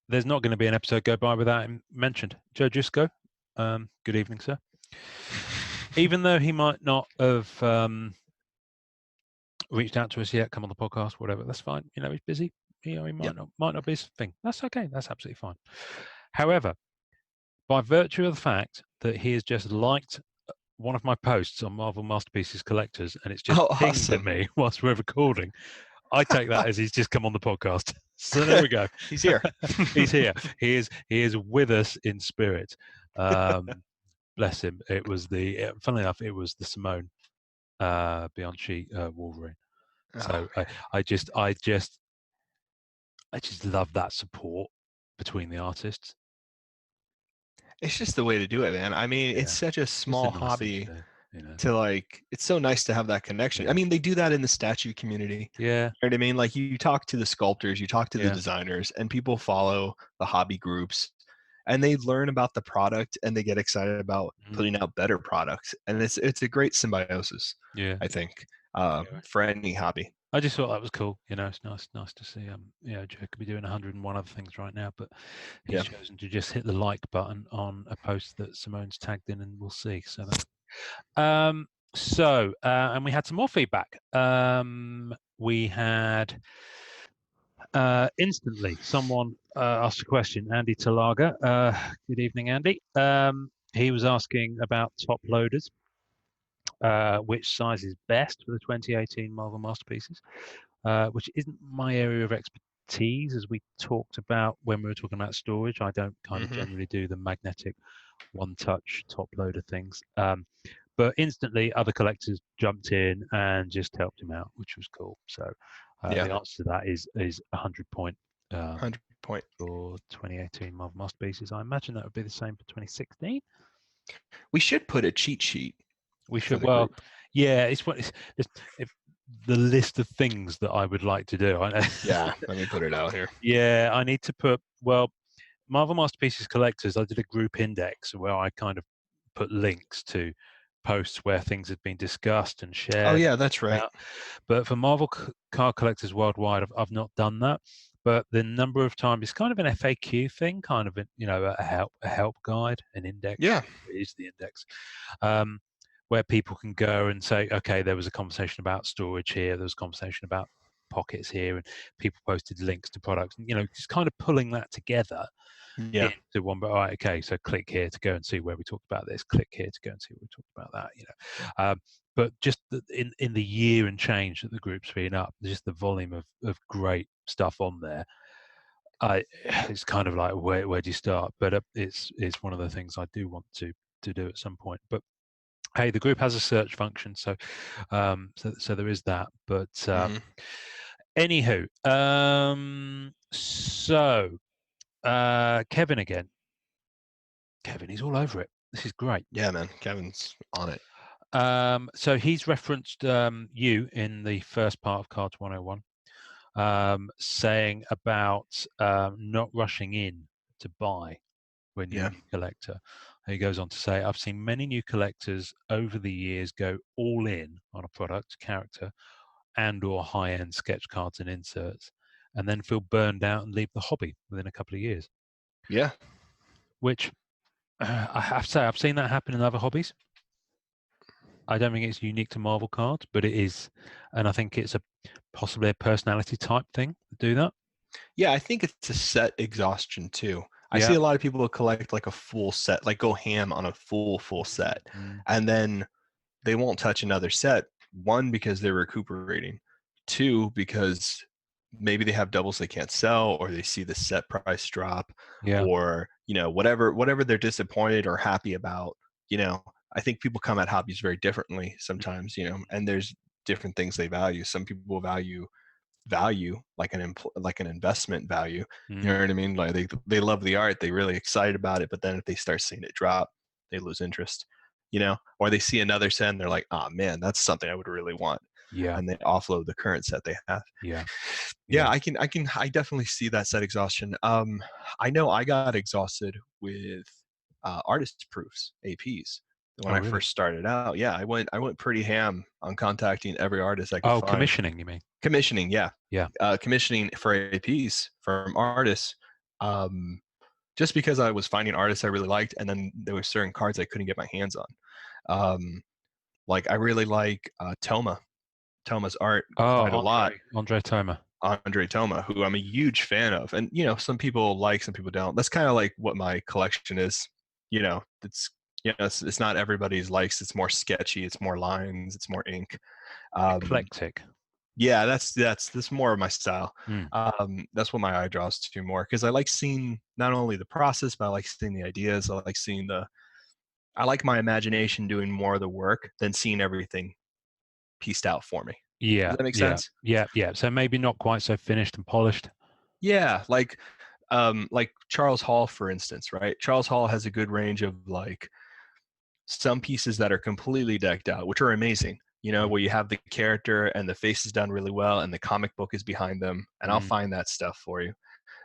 there's not going to be an episode go by without him mentioned. Joe Jusco, good evening, sir. Even though he might not have reached out to us yet, come on the podcast, whatever, that's fine. He's busy. He might not be his thing. That's okay. That's absolutely fine. However, by virtue of the fact that he has just liked one of my posts on Marvel Masterpieces Collectors, and it's just pinged at me whilst we're recording, I take that as he's just come on the podcast. So there we go. He's here. He's here. He is with us in spirit. Bless him. It was funnily enough, it was the Simone Beyond Sheet Wolverine. So I just love that support between the artists. It's just the way to do it, man. I mean, it's such a small hobby to like, it's so nice to have that connection. I mean, they do that in the statue community. Yeah. You know what I mean? Like you talk to the sculptors, you talk to the designers, and people follow the hobby groups. And they learn about the product and they get excited about putting out better products. And it's a great symbiosis, I think, for any hobby. I just thought that was cool. It's nice to see. Joe could be doing 101 other things right now, but he's chosen to just hit the like button on a post that Simone's tagged in, and we'll see. So, and we had some more feedback. We had instantly someone asked a question. Andy Talaga. Good evening, Andy. He was asking about top loaders. which size is best for the 2018 Marvel Masterpieces, which isn't my area of expertise, as we talked about when we were talking about storage. I don't kind of generally do the magnetic one-touch top loader things. But instantly, other collectors jumped in and just helped him out, which was cool. So the answer to that is 100 point. 100 point for 2018 Marvel Masterpieces. I imagine that would be the same for 2016. We should put a cheat sheet. We should. Well, yeah, it's the list of things that I would like to do. Yeah, let me put it out here. Yeah, I need to put, Marvel Masterpieces collectors, I did a group index where I kind of put links to posts where things had been discussed and shared. Oh yeah, that's right. But for Marvel card collectors worldwide, I've not done that. But the number of times, it's kind of an FAQ thing, kind of a help guide, an index. Yeah, it is the index, where people can go and say, okay, there was a conversation about storage here, there was a conversation about pockets here, and people posted links to products, and just kind of pulling that together. Yeah. Into one, but all right, okay, so click here to go and see where we talked about this. Click here to go and see where we talked about that. But just in the year and change that the group's been up, just the volume of great stuff on there. It's kind of like where do you start? But it's one of the things I do want to do at some point. But hey, the group has a search function, so there is that. But anywho, so. Kevin again. Kevin, he's all over it. This is great. Yeah, man. Kevin's on it. So he's referenced you in the first part of Cards 101, saying about not rushing in to buy when you're a new collector. He goes on to say, I've seen many new collectors over the years go all in on a product, character, and or high-end sketch cards and inserts, and then feel burned out and leave the hobby within a couple of years. Yeah. Which I have to say, I've seen that happen in other hobbies. I don't think it's unique to Marvel cards, but it is, and I think it's possibly a personality type thing to do that. Yeah, I think it's a set exhaustion too. I see a lot of people collect like a full set, like go ham on a full set, and then they won't touch another set. One, because they're recuperating. Two, because maybe they have doubles they can't sell, or they see the set price drop, or whatever they're disappointed or happy about. I think people come at hobbies very differently sometimes, and there's different things they value. Some people value like an investment value. You know what I mean? Like they love the art, they're really excited about it, but then if they start seeing it drop, they lose interest. Or they see another set and they're like, oh man, that's something I would really want. Yeah. And they offload the current set they have. Yeah. I definitely see that set exhaustion. I know I got exhausted with artist proofs, APs. When I first started out. Yeah, I went pretty ham on contacting every artist I could find. Commissioning, you mean? Commissioning, yeah. Yeah. Commissioning for APs from artists. Just because I was finding artists I really liked, and then there were certain cards I couldn't get my hands on. Like I really like Toma's art quite a lot. Andre Toma, who I'm a huge fan of. And, some people like, some people don't. That's kind of like what my collection is. It's not everybody's likes. It's more sketchy. It's more lines. It's more ink. Eclectic. Yeah, that's more of my style. That's what my eye draws to more, because I like seeing not only the process, but I like seeing the ideas. I like my imagination doing more of the work than seeing everything pieced out for me. Yeah. Does that make sense? Yeah. So maybe not quite so finished and polished. Yeah, like Charles Hall, for instance, right? Charles Hall has a good range of like some pieces that are completely decked out, which are amazing. Where you have the character and the face is done really well and the comic book is behind them, and I'll find that stuff for you.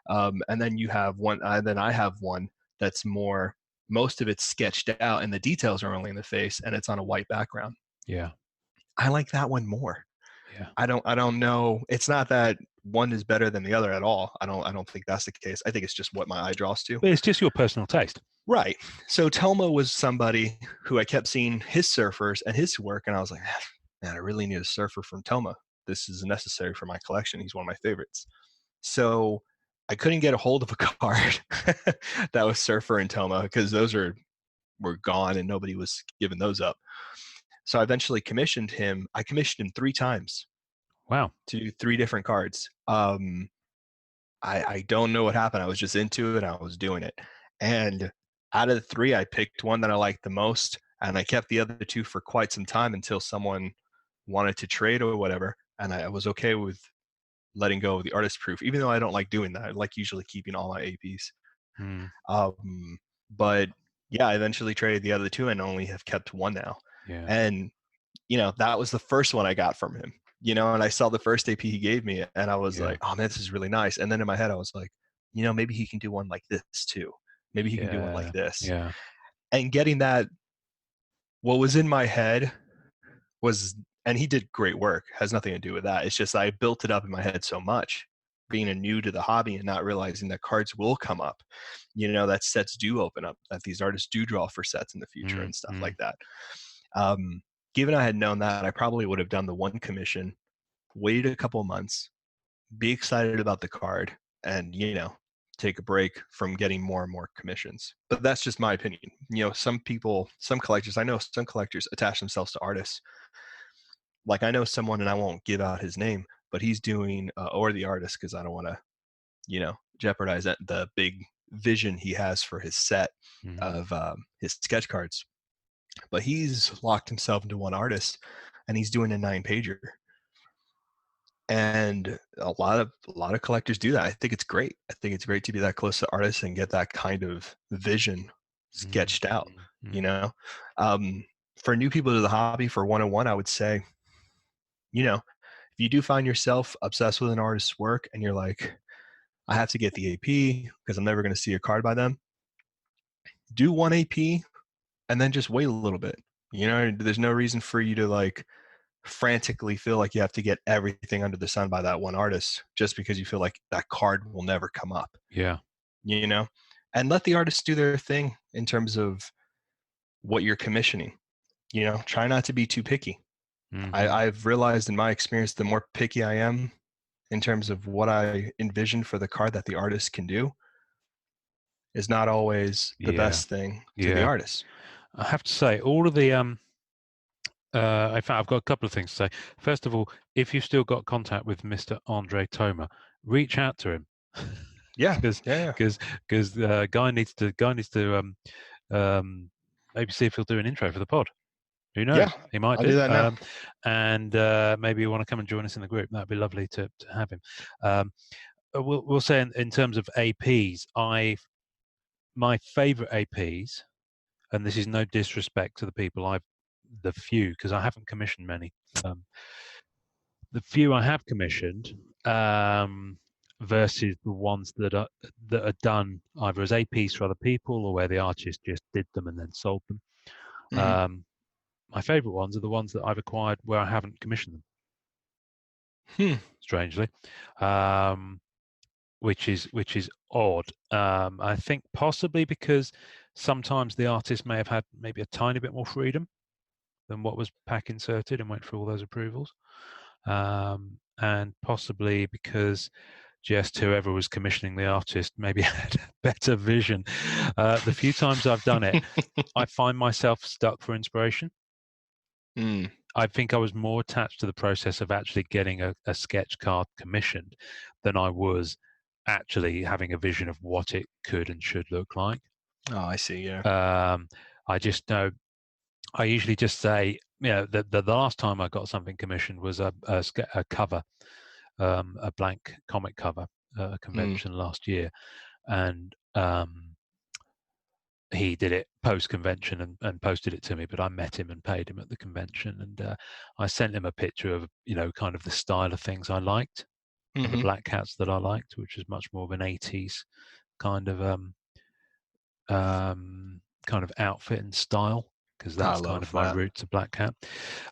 And then you have one, then I have one that's most of it's sketched out and the details are only in the face and it's on a white background. Yeah. I like that one more. Yeah. I don't know. It's not that one is better than the other at all. I don't think that's the case. I think it's just what my eye draws to. But it's just your personal taste. Right. So Toma was somebody who I kept seeing his surfers and his work, and I was like, man, I really need a surfer from Toma. This is necessary for my collection. He's one of my favorites. So I couldn't get a hold of a card that was surfer and Toma, because those were gone and nobody was giving those up. So I eventually commissioned him. I commissioned him 3 times. Wow. To do 3 different cards. I don't know what happened. I was just into it. I was doing it. And out of the 3, I picked one that I liked the most, and I kept the other 2 for quite some time until someone wanted to trade or whatever. And I was okay with letting go of the artist proof, even though I don't like doing that. I like usually keeping all my APs. But yeah, I eventually traded the other 2 and only have kept 1 now. Yeah. And that was the first one I got from him. And I saw the first AP he gave me, and I was like, oh man, this is really nice. And then in my head, I was like, maybe he can do one like this too. Maybe he can do one like this. Yeah. And getting that, what was in my head was, and he did great work, has nothing to do with that. It's just I built it up in my head so much, being new to the hobby and not realizing that cards will come up, that sets do open up, that these artists do draw for sets in the future and stuff like that. Given I had known that, I probably would have done the 1 commission, waited a couple of months, be excited about the card, and, take a break from getting more and more commissions. But that's just my opinion. Some collectors, I know some collectors attach themselves to artists. Like I know someone, and I won't give out his name, but he's doing, or the artist, because I don't want to, jeopardize the big vision he has for his set of his sketch cards. But he's locked himself into one artist, and he's doing a 9-pager. And a lot of collectors do that. I think it's great. I think it's great to be that close to artists and get that kind of vision sketched out. For new people to the hobby, for 101, I would say, if you do find yourself obsessed with an artist's work and you're like, I have to get the AP because I'm never going to see a card by them, do 1 AP and then just wait a little bit. There's no reason for you to like frantically feel like you have to get everything under the sun by that one artist just because you feel like that card will never come up. Yeah. And let the artists do their thing in terms of what you're commissioning. Try not to be too picky. I've realized in my experience, the more picky I am in terms of what I envision for the card that the artist can do is not always the best thing to the artist. I have to say, all of the in fact, I've got a couple of things to say. First of all, if you've still got contact with Mr. Andre Toma, reach out to him. Yeah, because guy needs to maybe see if he'll do an intro for the pod. Who knows? Yeah, he might do that now. And maybe you want to come and join us in the group. That'd be lovely to have him. We'll say in terms of APs, my favorite APs, and this is no disrespect to the people the few, because I haven't commissioned many. The few I have commissioned versus the ones that are done either as APs for other people or where the artist just did them and then sold them. My favorite ones are the ones that I've acquired where I haven't commissioned them. Strangely, which is odd. I think possibly because sometimes the artist may have had maybe a tiny bit more freedom than what was pack inserted and went through all those approvals, and possibly because just whoever was commissioning the artist maybe had a better vision. The few times I've done it, I find myself stuck for inspiration. I think I was more attached to the process of actually getting a sketch card commissioned than I was actually having a vision of what it could and should look like. Oh, I see. Yeah. I just know. I usually just say, the last time I got something commissioned was a cover, a blank comic cover, a convention last year, and he did it post-convention and posted it to me, but I met him and paid him at the convention, and I sent him a picture of kind of the style of things I liked, the black cats that I liked, which was much more of an 80s kind of outfit and style, because that's kind of my route to black cat.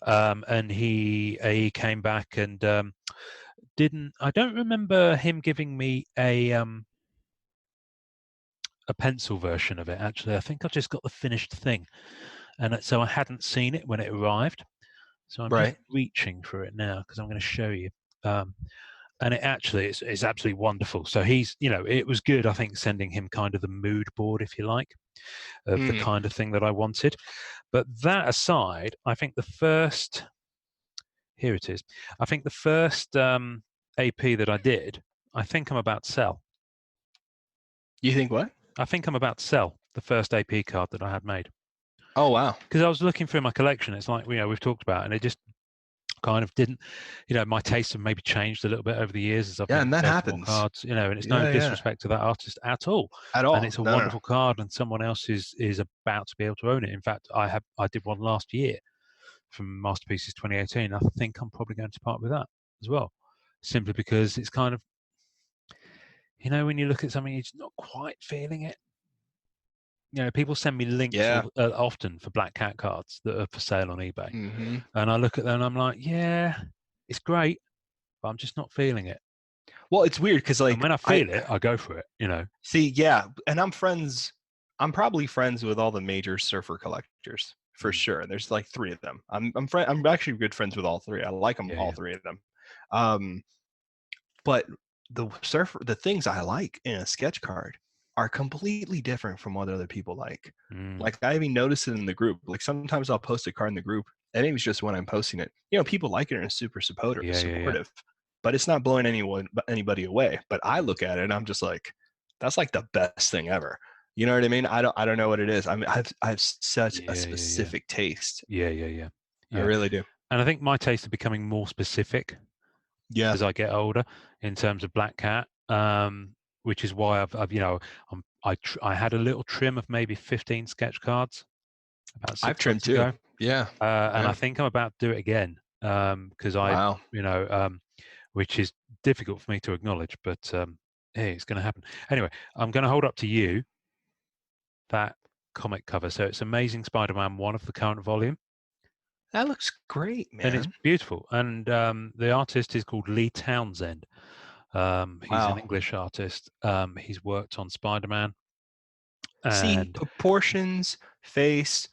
And he came back and I don't remember him giving me a pencil version of it. Actually, I think I just got the finished thing, and so I hadn't seen it when it arrived. So I'm just reaching for it now because I'm going to show you. And it actually it's absolutely wonderful. So he's, it was good, I think, sending him kind of the mood board, if you like. of the kind of thing that I wanted. But that aside, I think the first AP that I did, I think I'm about to sell. You think what? I think I'm about to sell the first AP card that I had made. Oh, wow. Because I was looking through my collection. It's like, we've talked about, and it just kind of didn't, my tastes have maybe changed a little bit over the years as I've been and that collecting happens. more cards, and it's no disrespect to that artist at all. At all. And it's a wonderful card, and someone else is about to be able to own it. In fact, I did one last year from Masterpieces 2018. I think I'm probably going to part with that as well, simply because it's kind of, when you look at something, you're just not quite feeling it. People send me links often for Black Cat cards that are for sale on eBay. Mm-hmm. And I look at them and I'm like, yeah, it's great, but I'm just not feeling it. Well, it's weird because like when I feel it, I go for it, See, yeah. And I'm probably friends with all the major surfer collectors for sure. There's like 3 of them. I'm actually good friends with all 3. I like them, all 3 of them. But the things I like in a sketch card are completely different from what other people like. Like I even noticed it in the group. Like sometimes I'll post a card in the group, and maybe it's just when I'm posting it. People like it and are super supportive, but it's not blowing anybody away. But I look at it and I'm just like, that's like the best thing ever. You know what I mean? I don't know what it is. I mean, I have such a specific taste. Yeah. I really do. And I think my tastes are becoming more specific. Yeah. As I get older, in terms of Black Cat. Which is why I had a little trim of maybe 15 sketch cards about 6 I've trimmed months ago. Too. Yeah. And I think I'm about to do it again. Because which is difficult for me to acknowledge, but hey, it's going to happen. Anyway, I'm going to hold up to you that comic cover. So it's Amazing Spider-Man 1 of the current volume. That looks great, man. And it's beautiful. And the artist is called Lee Townsend. He's an English artist. He's worked on Spider-Man. See, proportions, face,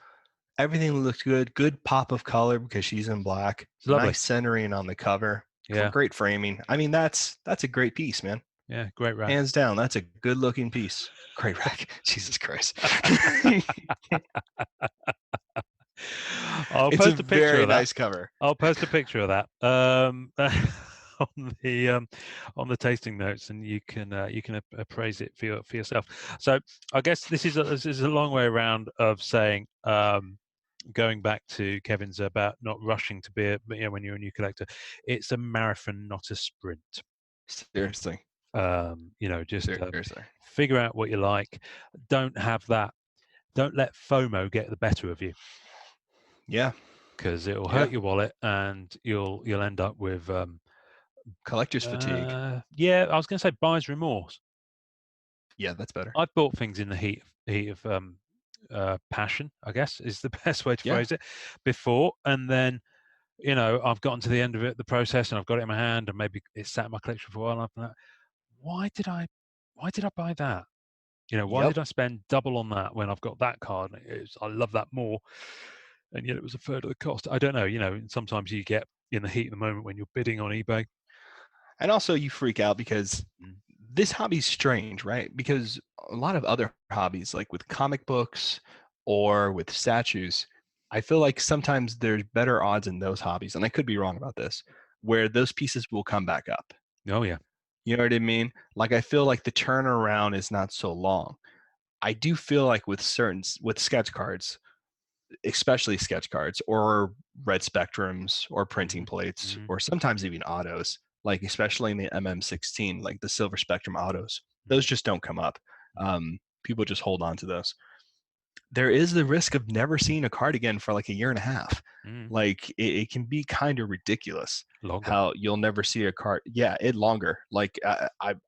everything looks good. Good pop of color because she's in black. Nice centering on the cover. Yeah. Great framing. I mean, that's a great piece, man. Yeah, great rack. Hands down, that's a good looking piece. Great rack. Jesus Christ. I'll post a picture very of that. Nice cover. I'll post a picture of that on the tasting notes, and you can appraise it for yourself. So I guess this is a long way around of saying, going back to Kevin's about not rushing to be when you're a new collector. It's a marathon, not a sprint. Seriously. Just figure out what you like. Don't let FOMO get the better of you. Yeah, because it'll hurt your wallet, and you'll end up with collector's fatigue. Yeah, I was going to say buyer's remorse. Yeah, that's better. I've bought things in the heat of passion, I guess is the best way to phrase it, before, and then I've gotten to the end of it, the process, and I've got it in my hand, and maybe it's sat in my collection for a while, and I'm like, why did I buy that? Why did I spend double on that when I've got that card? I love that more, and yet it was a third of the cost. I don't know. Sometimes you get in the heat of the moment when you're bidding on eBay, and also you freak out because this hobby's strange, right? Because a lot of other hobbies, like with comic books or with statues, I feel like sometimes there's better odds in those hobbies, and I could be wrong about this, where those pieces will come back up. Oh yeah. You know what I mean? Like I feel like the turnaround is not so long. I do feel like with sketch cards, especially sketch cards or red spectrums or printing plates or sometimes even autos, like especially in the MM16, like the silver spectrum autos, those just don't come up. People just hold on to those. There is the risk of never seeing a card again for like a year and a half. Like it can be kind of ridiculous how you'll never see a card. Yeah, longer. Like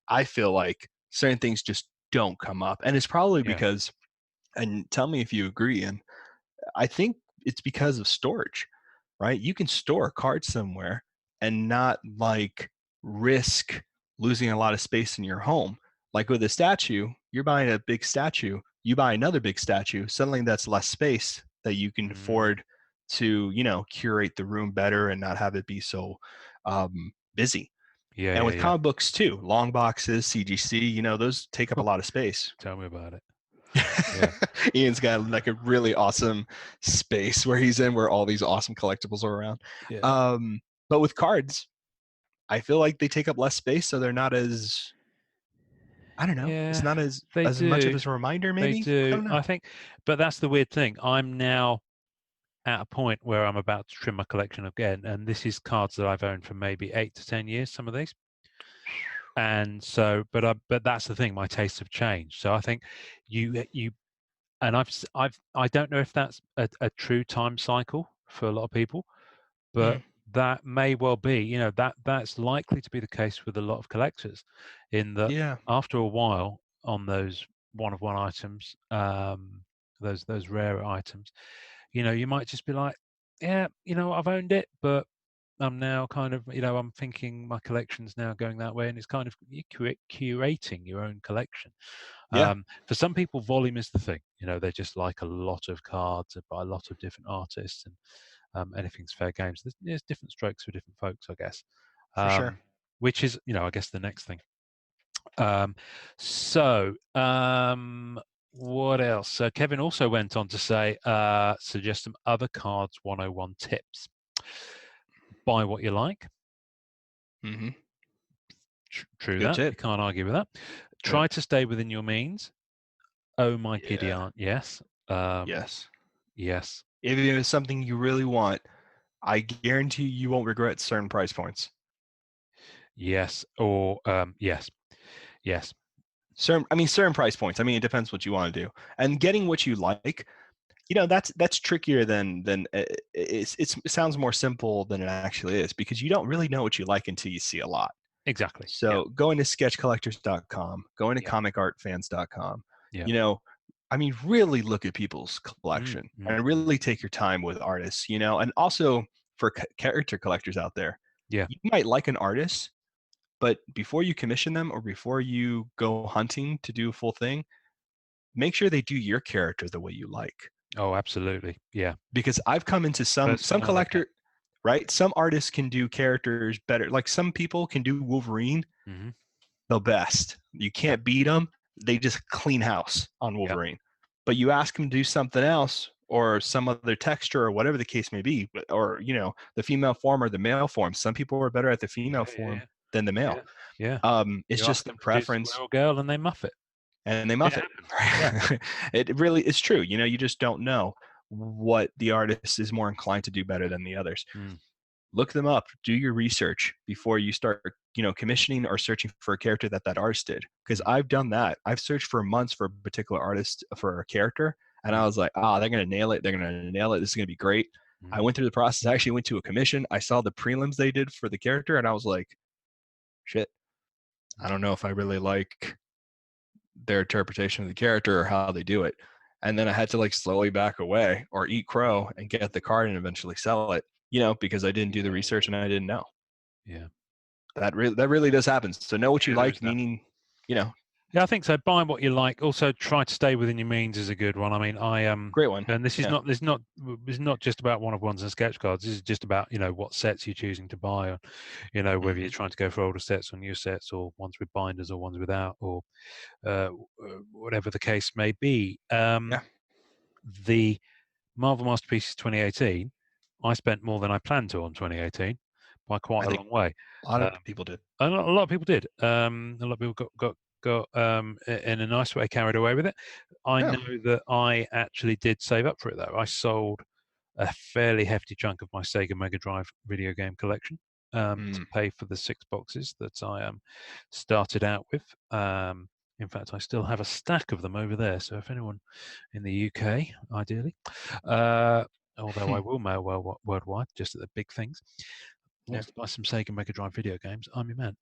I feel like certain things just don't come up, and it's probably because, and tell me if you agree, and I think it's because of storage, right? You can store a card somewhere and not like risk losing a lot of space in your home. Like with a statue, you're buying a big statue, you buy another big statue, suddenly that's less space that you can afford to, curate the room better and not have it be so busy. Yeah. And with comic books too, long boxes, CGC, those take up a lot of space. Tell me about it. Yeah. Ian's got like a really awesome space where he's in, where all these awesome collectibles are around. Yeah. But with cards, I feel like they take up less space, so they're not as, I don't know. It's Yeah, not as they much of do. a reminder, They maybe. I do. don't know. I think, but that's the weird thing. I'm now at a point where I'm about to trim my collection again, and this is cards that I've owned for maybe 8 to 10 years. Some of these, and so, but that's the thing. My tastes have changed. So I think you, and I don't know if that's a true time cycle for a lot of people, but that may well be. That's likely to be the case with a lot of collectors, in that Yeah. after a while on those one of one items, those rare items, you might just be like, yeah, I've owned it, but I'm now kind of, I'm thinking my collection's now going that way, and it's kind of curating your own collection. Yeah. For some people, volume is the thing. They just like a lot of cards by a lot of different artists, and anything's fair games. There's different strokes for different folks, I guess. For sure. Which is, I guess the next thing. So, what else? So Kevin also went on to say, suggest some other cards 101 tips. Buy what you like. Mm-hmm. True Good that. You tip. can't argue with that. Try to stay within your means. Oh my giddy Yeah. aunt, yes. Yes. Yes. If it is something you really want, I guarantee you won't regret certain price points. Yes. Or yes. Yes. Certain price points. It depends what you want to do. And getting what you like, that's trickier than it sounds more simple than it actually is, because you don't really know what you like until you see a lot. Exactly. So going to sketchcollectors.com, going to Yeah. comicartfans.com, Yeah. really look at people's collection and really take your time with artists, and also for character collectors out there. Yeah. You might like an artist, but before you commission them or before you go hunting to do a full thing, make sure they do your character the way you like. Oh, absolutely. Yeah. Because I've come into some collector, right? Some artists can do characters better. Like some people can do Wolverine the best. You can't beat them. They just clean house on Wolverine. But you ask them to do something else or some other texture or whatever the case may be, or the female form or the male form. Some people are better at the female form than the male. Yeah. It's you just the preference. Squirrel girl, and they muff it. And they muff it. Yeah. It really is true. You just don't know what the artist is more inclined to do better than the others. Look them up, do your research before you start, commissioning or searching for a character that artist did. Because I've done that. I've searched for months for a particular artist for a character, and I was like, they're going to nail it. They're going to nail it. This is going to be great. I went through the process. I actually went to a commission. I saw the prelims they did for the character, and I was like, shit, I don't know if I really like their interpretation of the character or how they do it. And then I had to slowly back away or eat crow and get the card and eventually sell it, because I didn't do the research and I didn't know. Yeah. That really does happen. So know what you like, meaning, Yeah, I think so. Buy what you like. Also, try to stay within your means is a good one. Great one. And this is not just about one of ones and sketch cards. This is just about what sets you're choosing to buy, or whether you're trying to go for older sets or new sets, or ones with binders or ones without, or whatever the case may be. The Marvel Masterpieces 2018, I spent more than I planned to on 2018 by quite a long way. A lot of people did. A lot of people did. A lot of people got in a nice way carried away with it. I know that I actually did save up for it, though. I sold a fairly hefty chunk of my Sega Mega Drive video game collection to pay for the 6 boxes that I started out with. In fact, I still have a stack of them over there. So if anyone in the UK, ideally, although I will mail worldwide, just at the big things, wants to buy some Sega Mega Drive video games, I'm your man.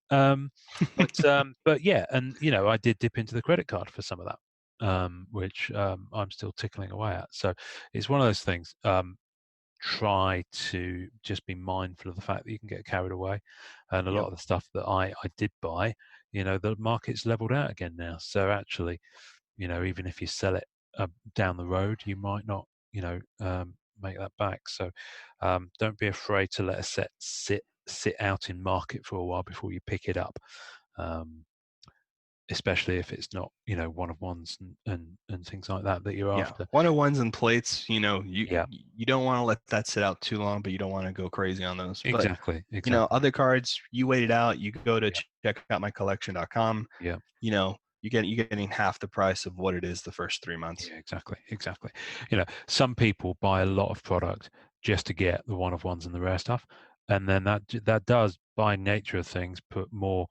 But yeah, and I did dip into the credit card for some of that, which I'm still tickling away at. So it's one of those things. Try to just be mindful of the fact that you can get carried away, and a lot of the stuff that I did buy, the market's leveled out again now. So actually, even if you sell it down the road, you might not, make that back. So don't be afraid to let a set sit out in market for a while before you pick it up. especially if it's not, one of ones and things like that you're after. 101s and plates, you Yeah. you don't want to let that sit out too long, but you don't want to go crazy on those. Exactly. But, other cards, you wait it out. You go to Yeah. checkoutmycollection.com. Yeah. You're getting half the price of what it is the first 3 months. Yeah, exactly. Some people buy a lot of product just to get the one of ones and the rare stuff, and then that does, by nature of things, put more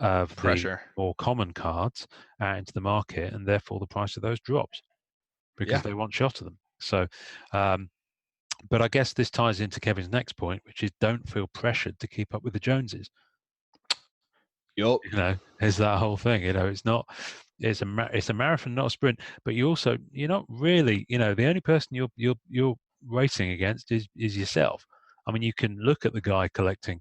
of Pressure. the more common cards out into the market, and therefore the price of those drops because they want shot of them. So, but I guess this ties into Kevin's next point, which is don't feel pressured to keep up with the Joneses. Yep. Is that whole thing. It's not. It's a marathon, not a sprint. But you're not really. The only person you're racing against is yourself. I mean, you can look at the guy collecting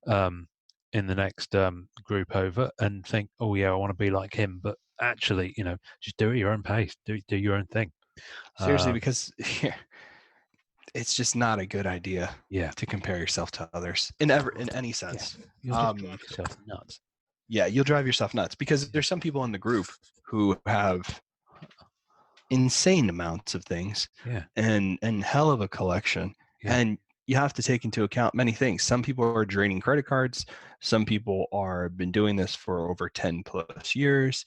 in the next group over and think, oh yeah, I want to be like him. But actually, just do it at your own pace. Do your own thing. Seriously, because it's just not a good idea. Yeah. To compare yourself to others in any sense. You'll just drive yourself nuts. Yeah, you'll drive yourself nuts because there's some people in the group who have insane amounts of things. Yeah. And hell of a collection. Yeah. And you have to take into account many things. Some people are draining credit cards. Some people are been doing this for over 10 plus years.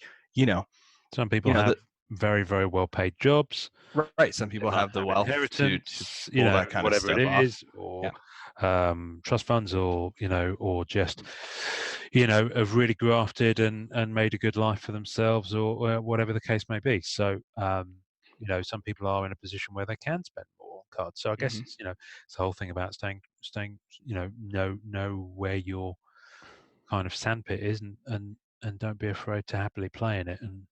Some people have very, very well paid jobs. Right. Some people have the wealth inheritance, to pull that kind of stuff whatever it is, or trust funds, or or just have really grafted and made a good life for themselves, or whatever the case may be. So some people are in a position where they can spend more on cards. So I guess it's it's the whole thing about staying know where your kind of sandpit is, and don't be afraid to happily play in it, and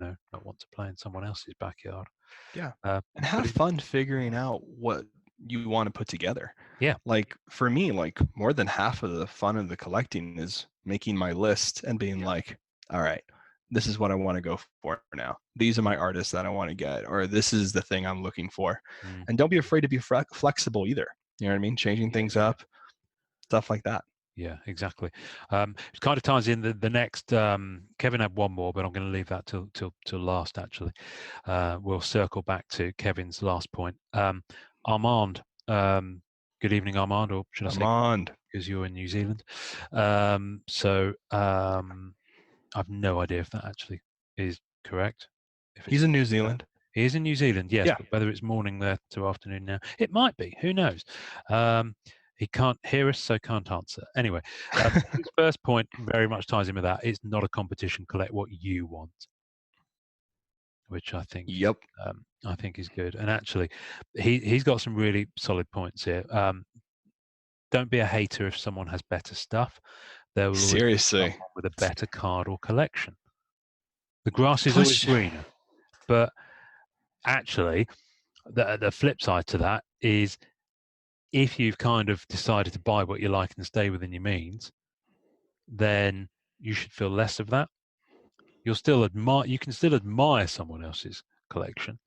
not want to play in someone else's backyard. Yeah. And have fun figuring out what you want to put together. Yeah. Like for me, more than half of the fun of the collecting is making my list and being like, all right, this is what I want to go for now. These are my artists that I want to get, or this is the thing I'm looking for. And don't be afraid to be flexible either. You know what I mean? Changing things up, stuff like that. Yeah, exactly. It kind of ties in the next. Kevin had one more, but I'm going to leave that till last. Actually, we'll circle back to Kevin's last point. Armand, good evening, Armand, or should I say Armand, because you're in New Zealand. So I've no idea if that actually is correct. He's in New Zealand. He is in New Zealand, yes. Yeah. But whether it's morning there to afternoon now, it might be. Who knows? He can't hear us, so can't answer. Anyway, his first point very much ties in with that. It's not a competition. Collect what you want, which I think, I think is good. And actually, he's got some really solid points here. Don't be a hater if someone has better stuff. There will always be someone with a better card or collection. The grass is always greener, but actually, the flip side to that is, if you've kind of decided to buy what you like and stay within your means, then you should feel less of that. You can still admire someone else's collection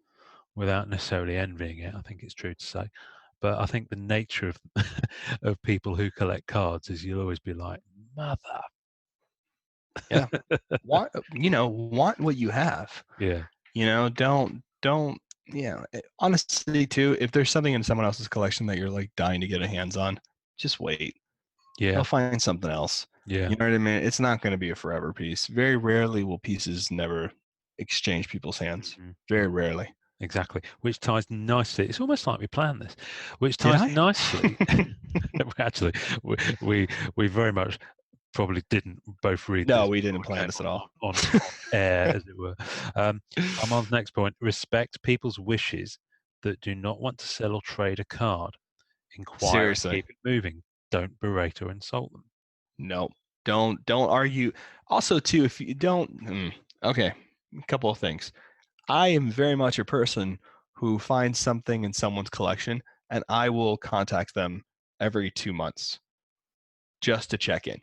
without necessarily envying it. I think it's true to say. But I think the nature of of people who collect cards is you'll always be like, mother. Yeah. want what you have. Yeah. Don't honestly too, if there's something in someone else's collection that you're like dying to get a hands on, just wait. Yeah. They'll find something else. Yeah. You know what I mean? It's not going to be a forever piece. Very rarely will pieces never exchange people's hands. Mm-hmm. Very rarely. Exactly. Which ties nicely. It's almost like we planned this. Which ties nicely. Actually, we very much probably didn't both read. No, we didn't plan this at all. On air, as it were. Armand's next point: respect people's wishes that do not want to sell or trade a card. Inquire. Seriously. Keep it moving. Don't berate or insult them. No, don't argue. Also, too, if you don't, okay, a couple of things. I am very much a person who finds something in someone's collection, and I will contact them every 2 months just to check in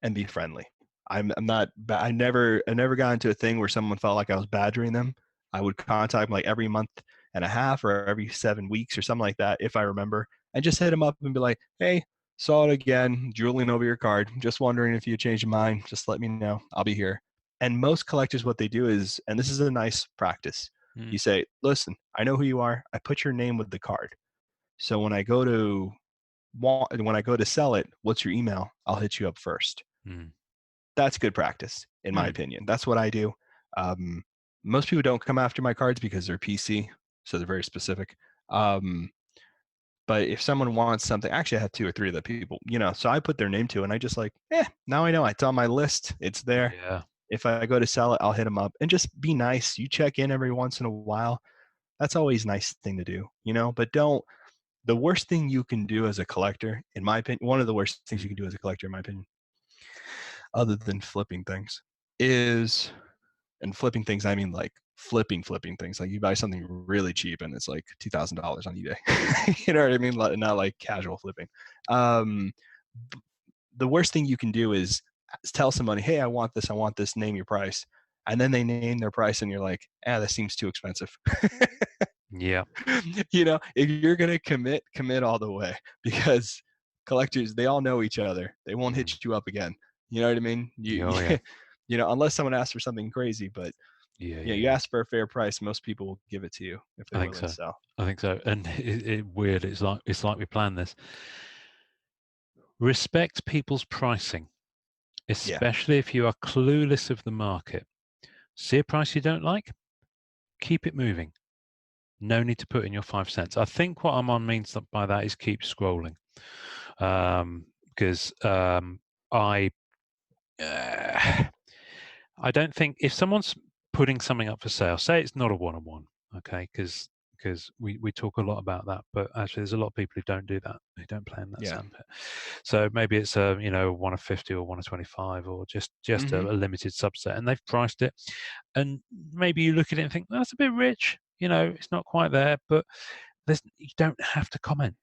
and be friendly. I'm not. I never got into a thing where someone felt like I was badgering them. I would contact them like every month and a half or every 7 weeks or something like that, if I remember, and just hit them up and be like, "Hey, saw it again, drooling over your card. Just wondering if you changed your mind. Just let me know. I'll be here." And most collectors, what they do is, and this is a nice practice, you say, listen, I know who you are. I put your name with the card. So when I go to sell it, what's your email? I'll hit you up first. That's good practice, in my opinion. That's what I do. Most people don't come after my cards because they're PC, so they're very specific. But if someone wants something, actually I have 2 or 3 of the people, so I put their name to it, and I just like, now I know. It's on my list. It's there. Yeah. If I go to sell it, I'll hit them up and just be nice. You check in every once in a while. That's always a nice thing to do, but the worst thing you can do as a collector, in my opinion, one of the worst things you can do as a collector, in my opinion, other than flipping things, and flipping things, I mean like flipping things. Like you buy something really cheap and it's like $2,000 on eBay. You know what I mean? Not like casual flipping. The worst thing you can do is tell somebody, hey, I want this, name your price. And then they name their price and you're like, that seems too expensive. Yeah. If you're going to commit all the way, because collectors, they all know each other. They won't hit you up again. You know what I mean? Unless someone asks for something crazy, but you ask for a fair price, most people will give it to you if they're willing to sell. I think so. And it's weird. It's like we planned this. Respect people's pricing, especially if you are clueless of the market. See a price you don't like, keep it moving. No need to put in your 5 cents. I think what I'm on means by that is keep scrolling, because I don't think if someone's putting something up for sale, say it's not a one-on-one, okay, because we talk a lot about that, but actually there's a lot of people who don't do that, who don't play in that sandpit. So maybe it's a 1 of 50 or 1 of 25 or just a limited subset, and they've priced it, and maybe you look at it and think, well, that's a bit rich, it's not quite there, but you don't have to comment.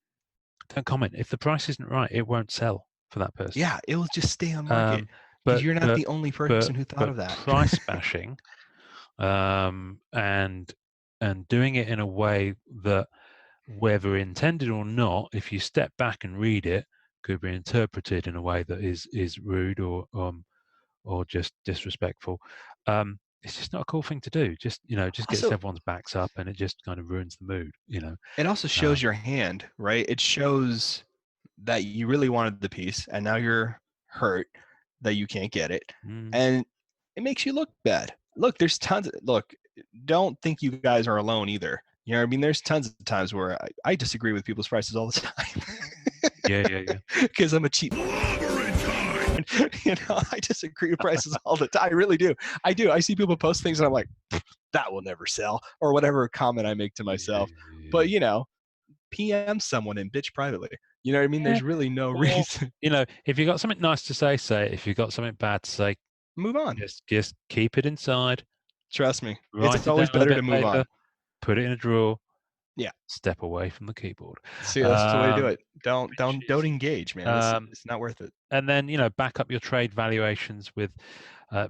Don't comment. If the price isn't right, it won't sell for that person. Yeah, it will just stay on market. But you're not the only person who thought of that. Price bashing, and doing it in a way that, whether intended or not, if you step back and read it, could be interpreted in a way that is rude or just disrespectful. It's just not a cool thing to do. Just gets everyone's backs up, and it just kind of ruins the mood. It also shows your hand, right? It shows that you really wanted the piece, and now you're hurt that you can't get it, and it makes you look bad. Look, there's tons. Don't think you guys are alone either. You know what I mean? There's tons of times where I disagree with people's prices all the time. Yeah. Because I'm a cheap. I disagree with prices all the time. I really do. I do. I see people post things and I'm like, that will never sell, or whatever comment I make to myself. But PM someone and bitch privately. You know what I mean? There's really no reason. If you got something nice to say it. If you got something bad to say, move on. Just keep it inside. Trust me. It's always better to move on. Put it in a drawer. Yeah. Step away from the keyboard. See, that's the way to do it. Don't engage, man. It's not worth it. And then, back up your trade valuations with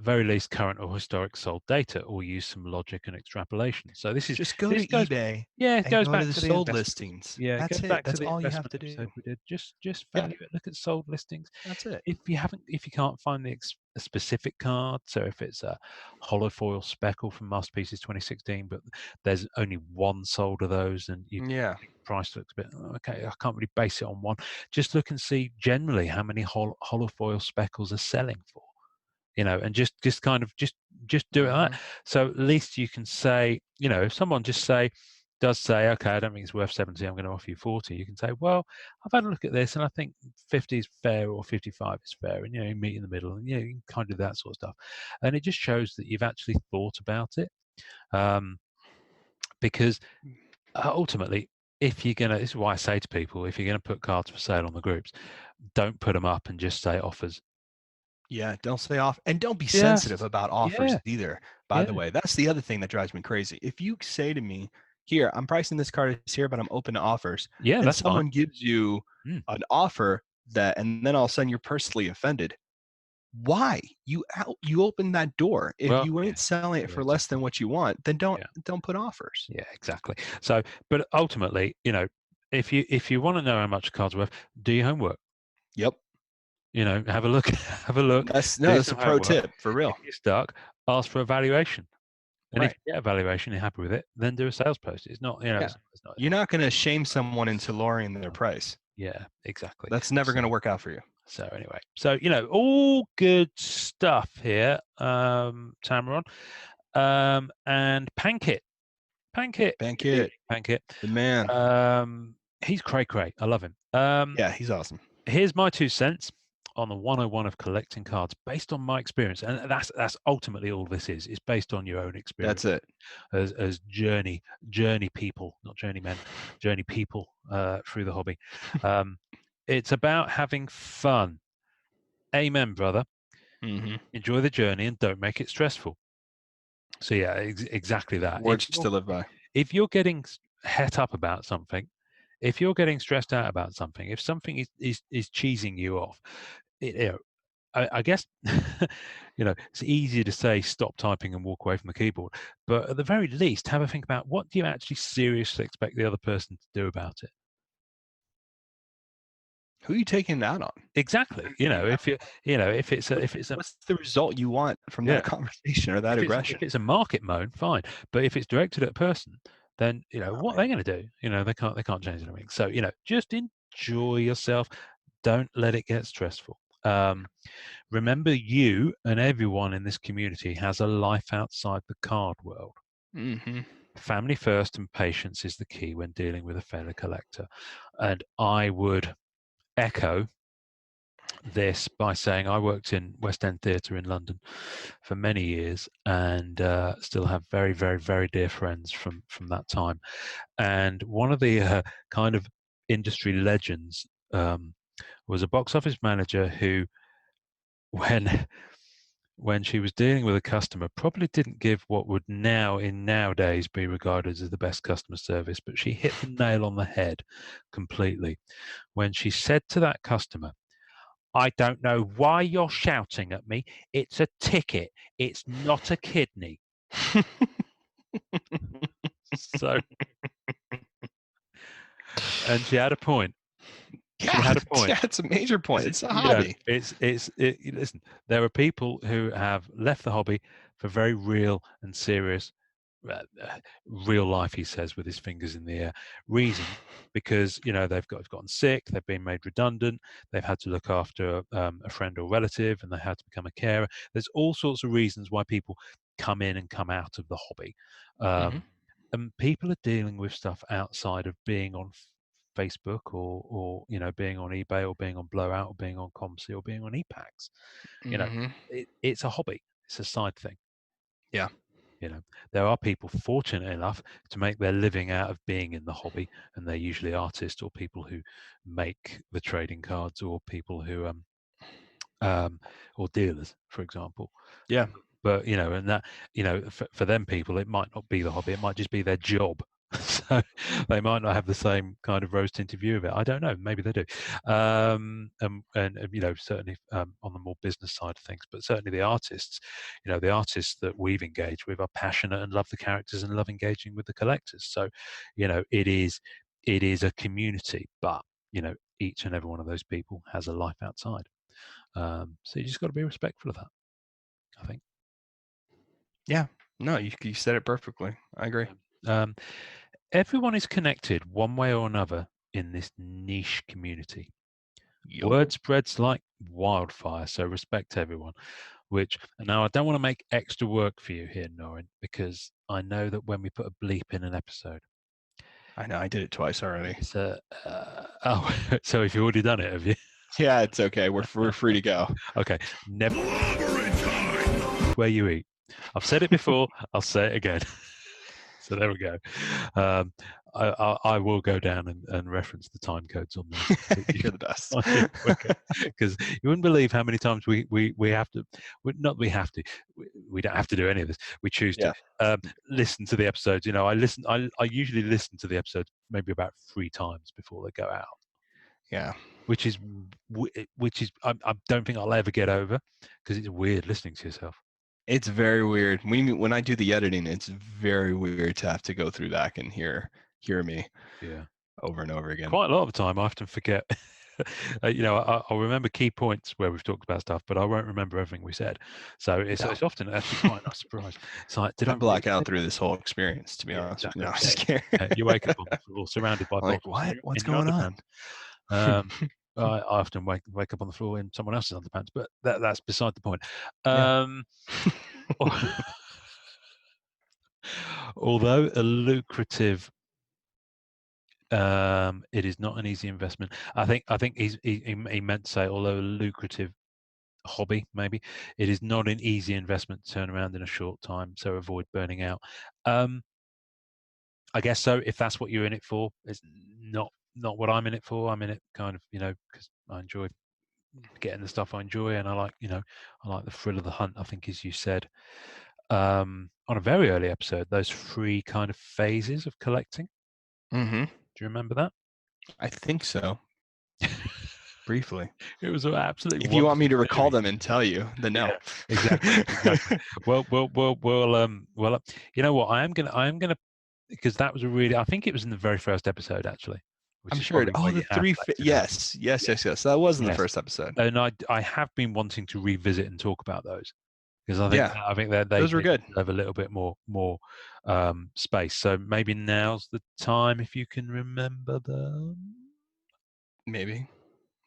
very least current or historic sold data, or use some logic and extrapolation. So this is just go to eBay. Yeah, it goes back to the sold listings. Yeah, that's it. That's all you have to do. We did. Just value it. Look at sold listings. That's it. If you can't find a specific card, so if it's a hollow foil speckle from Masterpieces 2016, but there's only one sold of those, and price looks a bit okay, I can't really base it on one. Just look and see generally how many hollow foil speckles are selling for. And just do it like that. So at least you can say, if someone does say, okay, I don't think it's worth 70, I'm going to offer you 40. You can say, well, I've had a look at this and I think 50 is fair, or 55 is fair, and you meet in the middle, and you can kind of do that sort of stuff. And it just shows that you've actually thought about it, because ultimately, if you're gonna, this is why I say to people, if you're going to put cards for sale on the groups, don't put them up and just say offers. Yeah, don't say off, and don't be sensitive about offers either. By the way, that's the other thing that drives me crazy. If you say to me, here, I'm pricing this card here, but I'm open to offers. Yeah, and that's someone fine. gives you an offer and then all of a sudden you're personally offended. Why? You open that door. If you ain't selling it for less than what you want, then don't put offers. Yeah, exactly. So, but ultimately, if you want to know how much a card's worth, do your homework. Yep. Have a look. That's a pro tip for real. If you're stuck, ask for a valuation. And Right. if you get a valuation, you're happy with it, then do a sales post. It's not, Yeah. it's not. You're not going to shame someone into lowering their price. Yeah, exactly. That's never going to work out for you. So anyway, all good stuff here, Tamron, and Pankit, the man. He's cray. I love him. Yeah, he's awesome. Here's my 2 cents on the 101 of collecting cards based on my experience, and that's ultimately all this is. It's based on your own experience. That's it. As journey people, not journeymen, journey people through the hobby. It's about having fun. Amen, brother. Mm-hmm. Enjoy the journey and don't make it stressful. So yeah, exactly that. Words to live by. If you're getting het up about something, if you're getting stressed out about something, if something is cheesing you off, I guess it's easier to say stop typing and walk away from the keyboard, but at the very least, have a think about what do you actually seriously expect the other person to do about it. Who are you taking that on? Exactly. If it's a what's the result you want from that conversation or that aggression? If it's a market moan, fine. But if it's directed at a person, then what are they going to do? They can't change anything. So just enjoy yourself. Don't let it get stressful. Remember, you and everyone in this community has a life outside the card world. Mm-hmm. Family first and patience is the key when dealing with a fellow collector. And I would echo this by saying I worked in West End Theatre in London for many years, and still have very, very, very dear friends from that time. And one of the kind of industry legends was a box office manager who, when she was dealing with a customer, probably didn't give what would nowadays be regarded as the best customer service, but she hit the nail on the head completely when she said to that customer, "I don't know why you're shouting at me. It's a ticket. It's not a kidney." So, and she had a point. She had a point. Yeah, it's a major point. It's a hobby. Listen, there are people who have left the hobby for very real and serious, real life, he says with his fingers in the air, reason, because they've gotten sick, they've been made redundant, they've had to look after a friend or relative, and they had to become a carer. There's all sorts of reasons why people come in and come out of the hobby, and people are dealing with stuff outside of being on Facebook or being on eBay or being on Blowout or being on ComC or being on ePacks. It's a hobby. It's a side thing. Yeah. There are people fortunate enough to make their living out of being in the hobby, and they're usually artists or people who make the trading cards or people who or dealers, for example. Yeah. But and that for them people, it might not be the hobby, it might just be their job. So they might not have the same kind of rose-tinted view of it. I don't know. Maybe they do. And certainly on the more business side of things, but certainly the artists, the artists that we've engaged with are passionate and love the characters and love engaging with the collectors. So, it is a community, but each and every one of those people has a life outside. So you just got to be respectful of that, I think. Yeah. No, you said it perfectly. I agree. Everyone is connected one way or another in this niche community. Yep. Word spreads like wildfire, so respect everyone. Now I don't want to make extra work for you here, Norrin, because I know that when we put a bleep in an episode, I know I did it twice already. So if you've already done it, have you? Yeah, it's okay. We're free to go. Okay, never where you eat. I've said it before. I'll say it again. So there we go. I will go down and reference the time codes on this. You're the best. Because you wouldn't believe how many times we have to. We don't have to do any of this. We choose to listen to the episodes. I usually listen to the episodes maybe about 3 times before they go out. Yeah. Which is I don't think I'll ever get over, because it's weird listening to yourself. It's very weird. When I do the editing, it's very weird to have to go through back and hear me over and over again. Quite a lot of the time, I often forget I'll remember key points where we've talked about stuff, but I won't remember everything we said. So it's often actually quite a nice surprise. It's like, did I black really out through this whole experience? To be honest, exactly. no, I'm just kidding. You wake up on the floor surrounded by like, bottles what's in your going on? underpants. I often wake up on the floor in someone else's underpants, but that's beside the point. Although a lucrative, it is not an easy investment. I think he meant to say, although a lucrative hobby, maybe it is not an easy investment to turn around in a short time. So avoid burning out. I guess so. If that's what you're in it for, it's not what I'm in it for. I'm in it kind of, because I enjoy getting the stuff I enjoy, and I like the thrill of the hunt. I think, as you said on a very early episode, those 3 kind of phases of collecting. Mm-hmm. Do you remember that? I think so. Briefly. It was absolutely. If you want me to recall them and tell you, then no. Yeah, exactly. Well. You know what? I am gonna, because that was I think it was in the very first episode, actually. I'm sure. The 3. Yes. That was in the first episode. And I have been wanting to revisit and talk about those, because I think they those were good. Have a little bit more space. So maybe now's the time, if you can remember them. Maybe.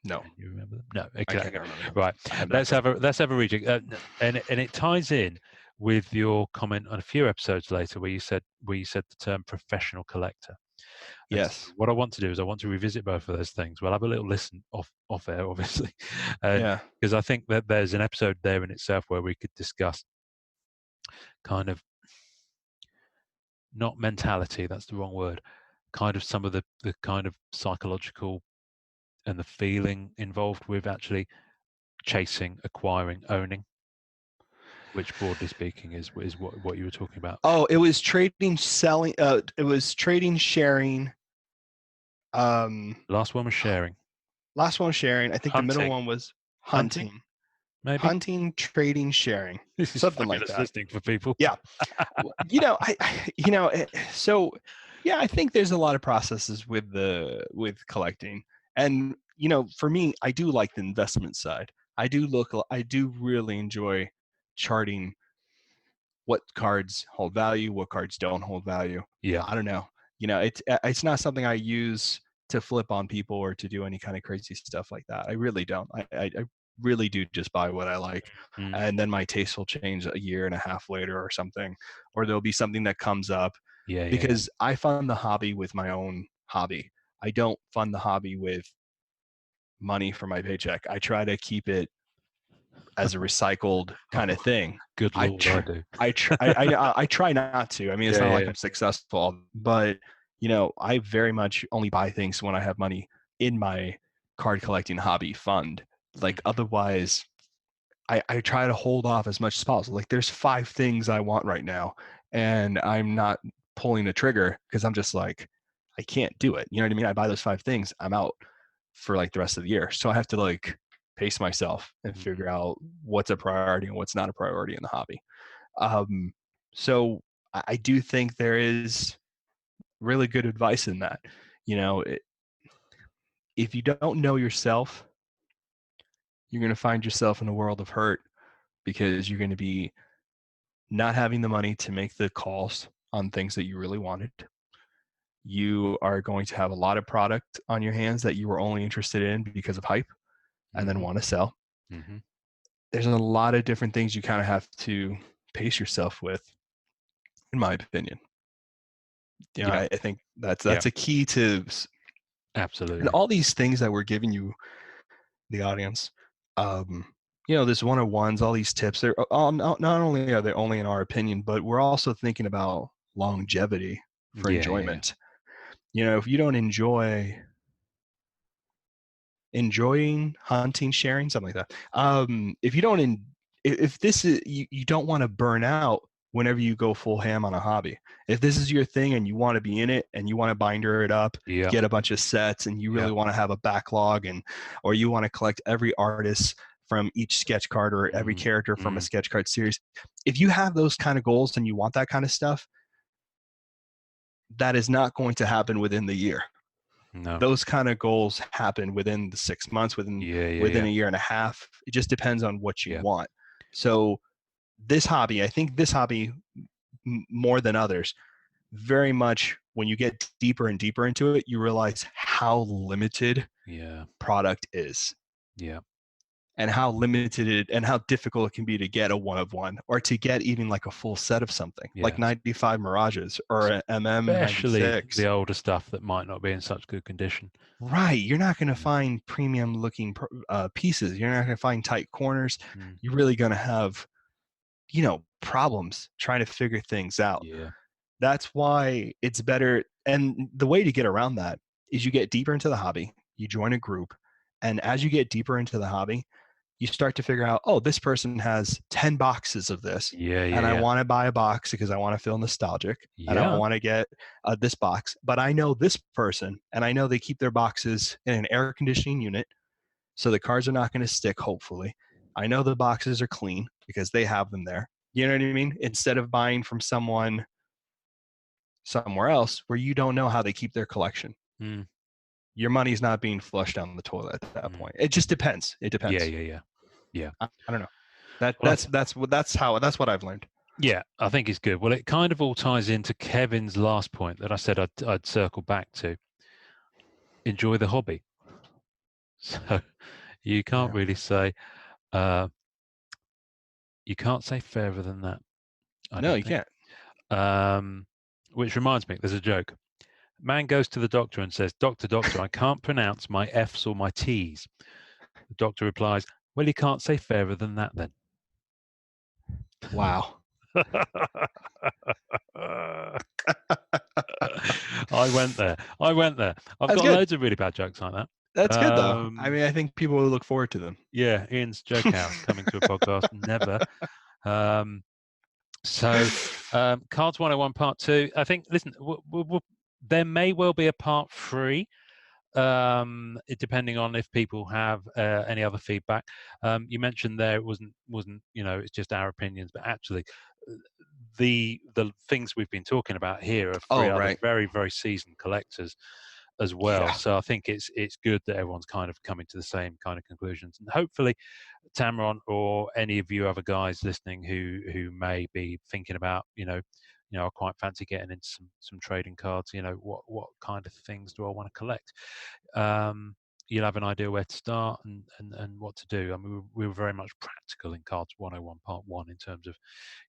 No. Can you remember them? No, exactly. I can't remember. Right. Let's have a rejig. And it ties in with your comment on a few episodes later where you said the term professional collector. And yes. So what I want to do is I want to revisit both of those things. We'll have a little listen off air, obviously. Because I think that there's an episode there in itself where we could discuss kind of, not mentality, that's the wrong word, kind of some of the kind of psychological and the feeling involved with actually chasing, acquiring, owning, which broadly speaking is what you were talking about. Oh, it was trading, selling. It was trading, sharing. Last one was sharing. I think hunting. The middle one was hunting. Maybe hunting, trading, sharing, something like that. Listening for people. Yeah. So yeah, I think there's a lot of processes with collecting, and for me, I do like the investment side. I do really enjoy charting what cards hold value, what cards don't hold value. Yeah. I don't know. It's not something I use to flip on people or to do any kind of crazy stuff like that. I really don't. I really do just buy what I like. And then my taste will change a year and a half later or something, or there'll be something that comes up. Because I fund the hobby with my own hobby. I don't fund the hobby with money for my paycheck. I try to keep it as a recycled kind of thing. Good Lord, I do. I try not to. I mean, it's not like I'm successful, but I very much only buy things when I have money in my card collecting hobby fund. Like otherwise, I try to hold off as much as possible. Like there's 5 things I want right now, and I'm not pulling the trigger because I'm just like, I can't do it. You know what I mean? I buy those 5 things, I'm out for like the rest of the year. So I have to like pace myself and figure out what's a priority and what's not a priority in the hobby. So I do think there is really good advice in that. If you don't know yourself, you're going to find yourself in a world of hurt because you're going to be not having the money to make the calls on things that you really wanted. You are going to have a lot of product on your hands that you were only interested in because of hype and then want to sell. There's a lot of different things you kind of have to pace yourself with, in my opinion. I think that's a key to absolutely. And all these things that we're giving you, the audience, this 101s, all these tips, they're not only are they only in our opinion, but we're also thinking about longevity for enjoyment. If you don't enjoying hunting, sharing, something like that. If you don't, if this is, you don't want to burn out whenever you go full ham on a hobby. If this is your thing and you want to be in it and you want to binder it up, get a bunch of sets, and you really want to have a backlog, or you want to collect every artist from each sketch card or every character from a sketch card series. If you have those kind of goals and you want that kind of stuff, that is not going to happen within the year. No. Those kind of goals happen within the 6 months, within a year and a half. It just depends on what you want. So I think this hobby more than others, very much when you get deeper and deeper into it, you realize how limited product is. Yeah. And how limited it and how difficult it can be to get a one of one, or to get even like a full set of something like 95 Mirages or an especially MM96. the older stuff that might not be in such good condition. Right. You're not going to find premium looking pieces. You're not going to find tight corners. You're really going to have, problems trying to figure things out. Yeah. That's why it's better. And the way to get around that is you get deeper into the hobby, you join a group, and as you get deeper into the hobby, you start to figure out, oh, this person has 10 boxes of this. And I want to buy a box because I want to feel nostalgic. And I want to get this box. But I know this person, and I know they keep their boxes in an air conditioning unit. So the cards are not going to stick, hopefully. I know the boxes are clean because they have them there. You know what I mean? Instead of buying from someone somewhere else where you don't know how they keep their collection. Your money's not being flushed down the toilet at that point. It just depends. It depends. Yeah. I don't know. That's what I've learned. Yeah, I think it's good. Well, it kind of all ties into Kevin's last point that I said I'd circle back to. Enjoy the hobby. So you can't really say, you can't say fairer than that. No, you can't. Which reminds me, there's a joke. Man goes to the doctor and says, Doctor, I can't pronounce my F's or my T's. The doctor replies, well, you can't say fairer than that then. Wow. I went there. I've got loads of really bad jokes like that. That's good, though. I mean, I think people will look forward to them. Yeah, Ian's Joke House coming to a podcast. Never. Cards 101 Part 2. I think, listen, there may well be a Part 3. Depending on if people have any other feedback. You mentioned there it wasn't it's just our opinions, but actually the things we've been talking about here are other very, very seasoned collectors as well. So I think it's good that everyone's kind of coming to the same kind of conclusions, and hopefully Tamron or any of you other guys listening who may be thinking about I quite fancy getting into some trading cards. What kind of things do I want to collect? You'll have an idea where to start and what to do. I mean, we were very much practical in Cards 101 Part 1 in terms of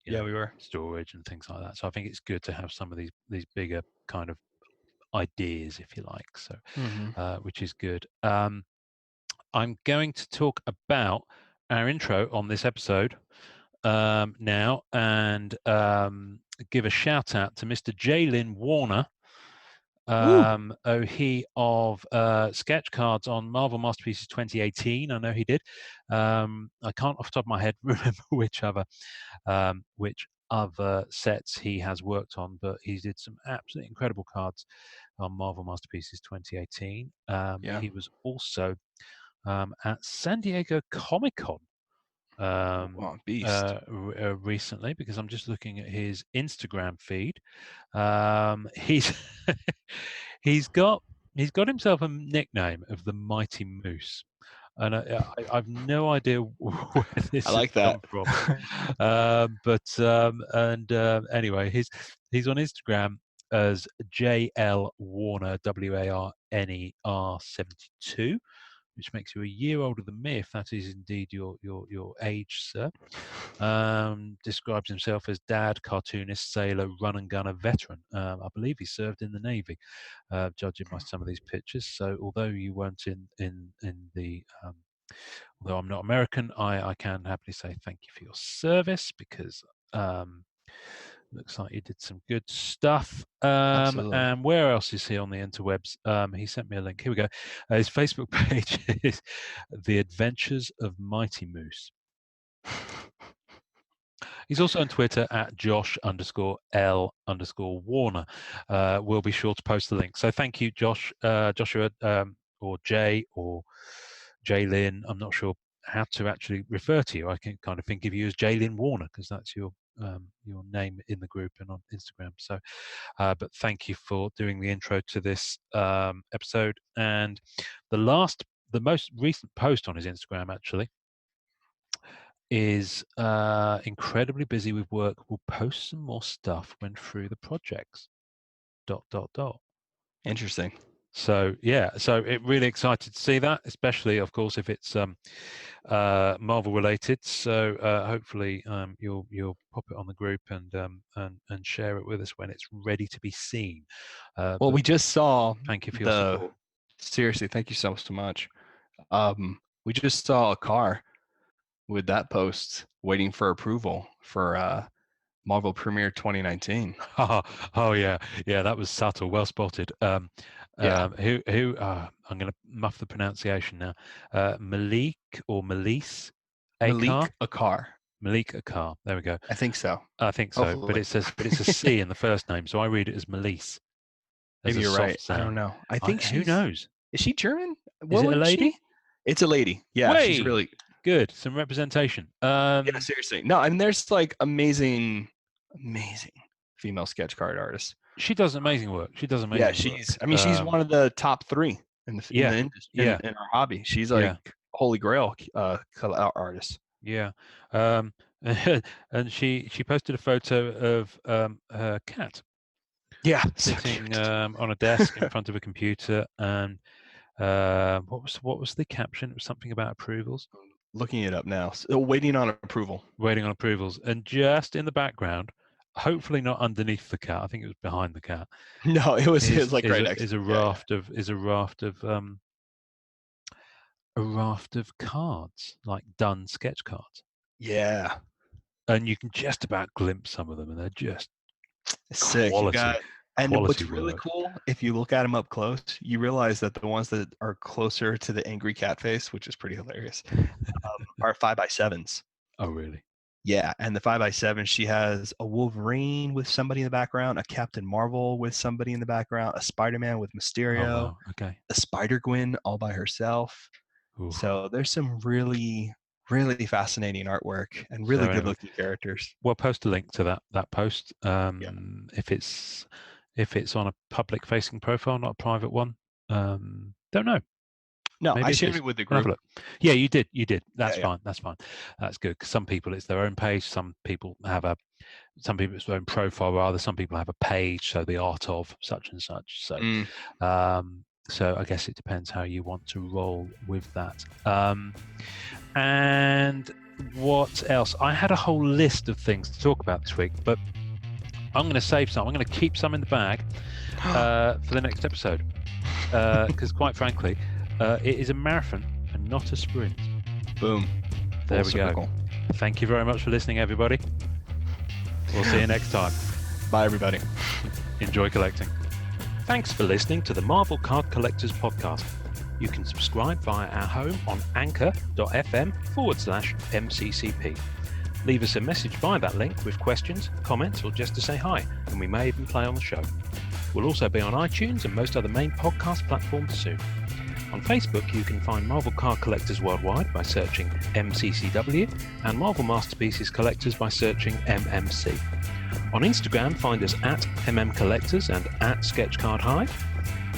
we were storage and things like that. So I think it's good to have some of these bigger kind of ideas, if you like. So which is good. I'm going to talk about our intro on this episode now, and give a shout out to Mr. Jalen Warner, he of sketch cards on Marvel Masterpieces 2018. I know he did. I can't off the top of my head remember which other sets he has worked on, but he did some absolutely incredible cards on Marvel Masterpieces 2018. He was also at San Diego Comic-Con recently, because I'm just looking at his Instagram feed. He's got himself a nickname of the Mighty Moose, and I've no idea where this I like has that come from. Anyway, he's on Instagram as JL Warner WARNER 72. Which makes you a year older than me, if that is indeed your age, sir. Describes himself as dad, cartoonist, sailor, run and gunner, veteran. I believe he served in the Navy, judging by some of these pictures. So although you weren't in the although I'm not American, I can happily say thank you for your service, because looks like he did some good stuff. And where else is he on the interwebs? He sent me a link. Here we go. His Facebook page is The Adventures of Mighty Moose. He's also on Twitter at Josh_L_Warner. We'll be sure to post the link. So thank you, Joshua, or Jay, or Jaylin. I'm not sure how to actually refer to you. I can kind of think of you as Jaylin Warner, because that's your your name in the group and on Instagram. So, but thank you for doing the intro to this episode. And the most recent post on his Instagram actually is incredibly busy with work. We'll post some more stuff when through the projects. ... Interesting. So yeah, so it really excited to see that, especially of course if it's Marvel related. So hopefully you'll pop it on the group and share it with us when it's ready to be seen. Well, we just saw. Thank you for your support. Seriously, thank you so much. We just saw a car with that post waiting for approval for Marvel Premiere 2019. Oh yeah, that was subtle, well spotted. Yeah. Who? I'm going to muff the pronunciation now. Malik or Melise Akar. Malik Akar. There we go. I think so. Hopefully. But it says it's a C in the first name, so I read it as Melise. Maybe you're right. Sound. I don't know. I think who knows? Is she German? Is it a lady? It's a lady. Yeah, she's really good. Some representation. Yeah, seriously. No, I mean there's like amazing female sketch card artists. She does amazing work. Yeah, she's one of the top 3 in the industry, in our hobby. She's like holy grail artist. Yeah. And she posted a photo of her cat. Yeah, sitting on a desk in front of a computer, and what was the caption? It was something about approvals. Looking it up now. So, waiting on approval. Waiting on approvals, and just in the background, hopefully not underneath the cat. I think it was behind the cat. No, it was like right next. Is a raft of cards, like done sketch cards. Yeah, and you can just about glimpse some of them, and they're just sick. Quality. And what's really cool, if you look at them up close, you realize that the ones that are closer to the angry cat face, which is pretty hilarious, are 5x7s. Oh, really? Yeah, and the 5x7, she has a Wolverine with somebody in the background, a Captain Marvel with somebody in the background, a Spider-Man with Mysterio, oh, wow. Okay, a Spider-Gwen all by herself. Ooh. So there's some really fascinating artwork and really good-looking characters. We'll post a link to that post. If it's on a public-facing profile, not a private one. Don't know. No, maybe I shared it with the group. Yeah, you did. That's fine. That's fine. That's good. Because some people, it's their own page. Some people it's their own profile rather. Some people have a page, so the art of such and such. So, so I guess it depends how you want to roll with that. And what else? I had a whole list of things to talk about this week, but I'm going to save some. I'm going to keep some in the bag for the next episode. Because quite frankly, it is a marathon and not a sprint. Boom. There we go. Thank you very much for listening, everybody. We'll see you next time. Bye, everybody. Enjoy collecting. Thanks for listening to the Marvel Card Collectors Podcast. You can subscribe via our home on anchor.fm/MCCP. Leave us a message via that link with questions, comments, or just to say hi, and we may even play on the show. We'll also be on iTunes and most other main podcast platforms soon. On Facebook, you can find Marvel Card Collectors Worldwide by searching MCCW, and Marvel Masterpieces Collectors by searching MMC. On Instagram, find us at MMCollectors and at SketchCardHive.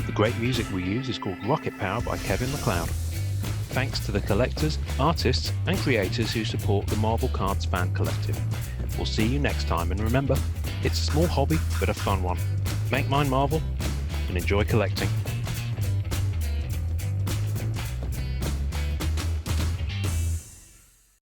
The great music we use is called Rocket Power by Kevin MacLeod. Thanks to the collectors, artists, and creators who support the Marvel Cards Fan Collective. We'll see you next time, and remember, it's a small hobby, but a fun one. Make mine Marvel, and enjoy collecting.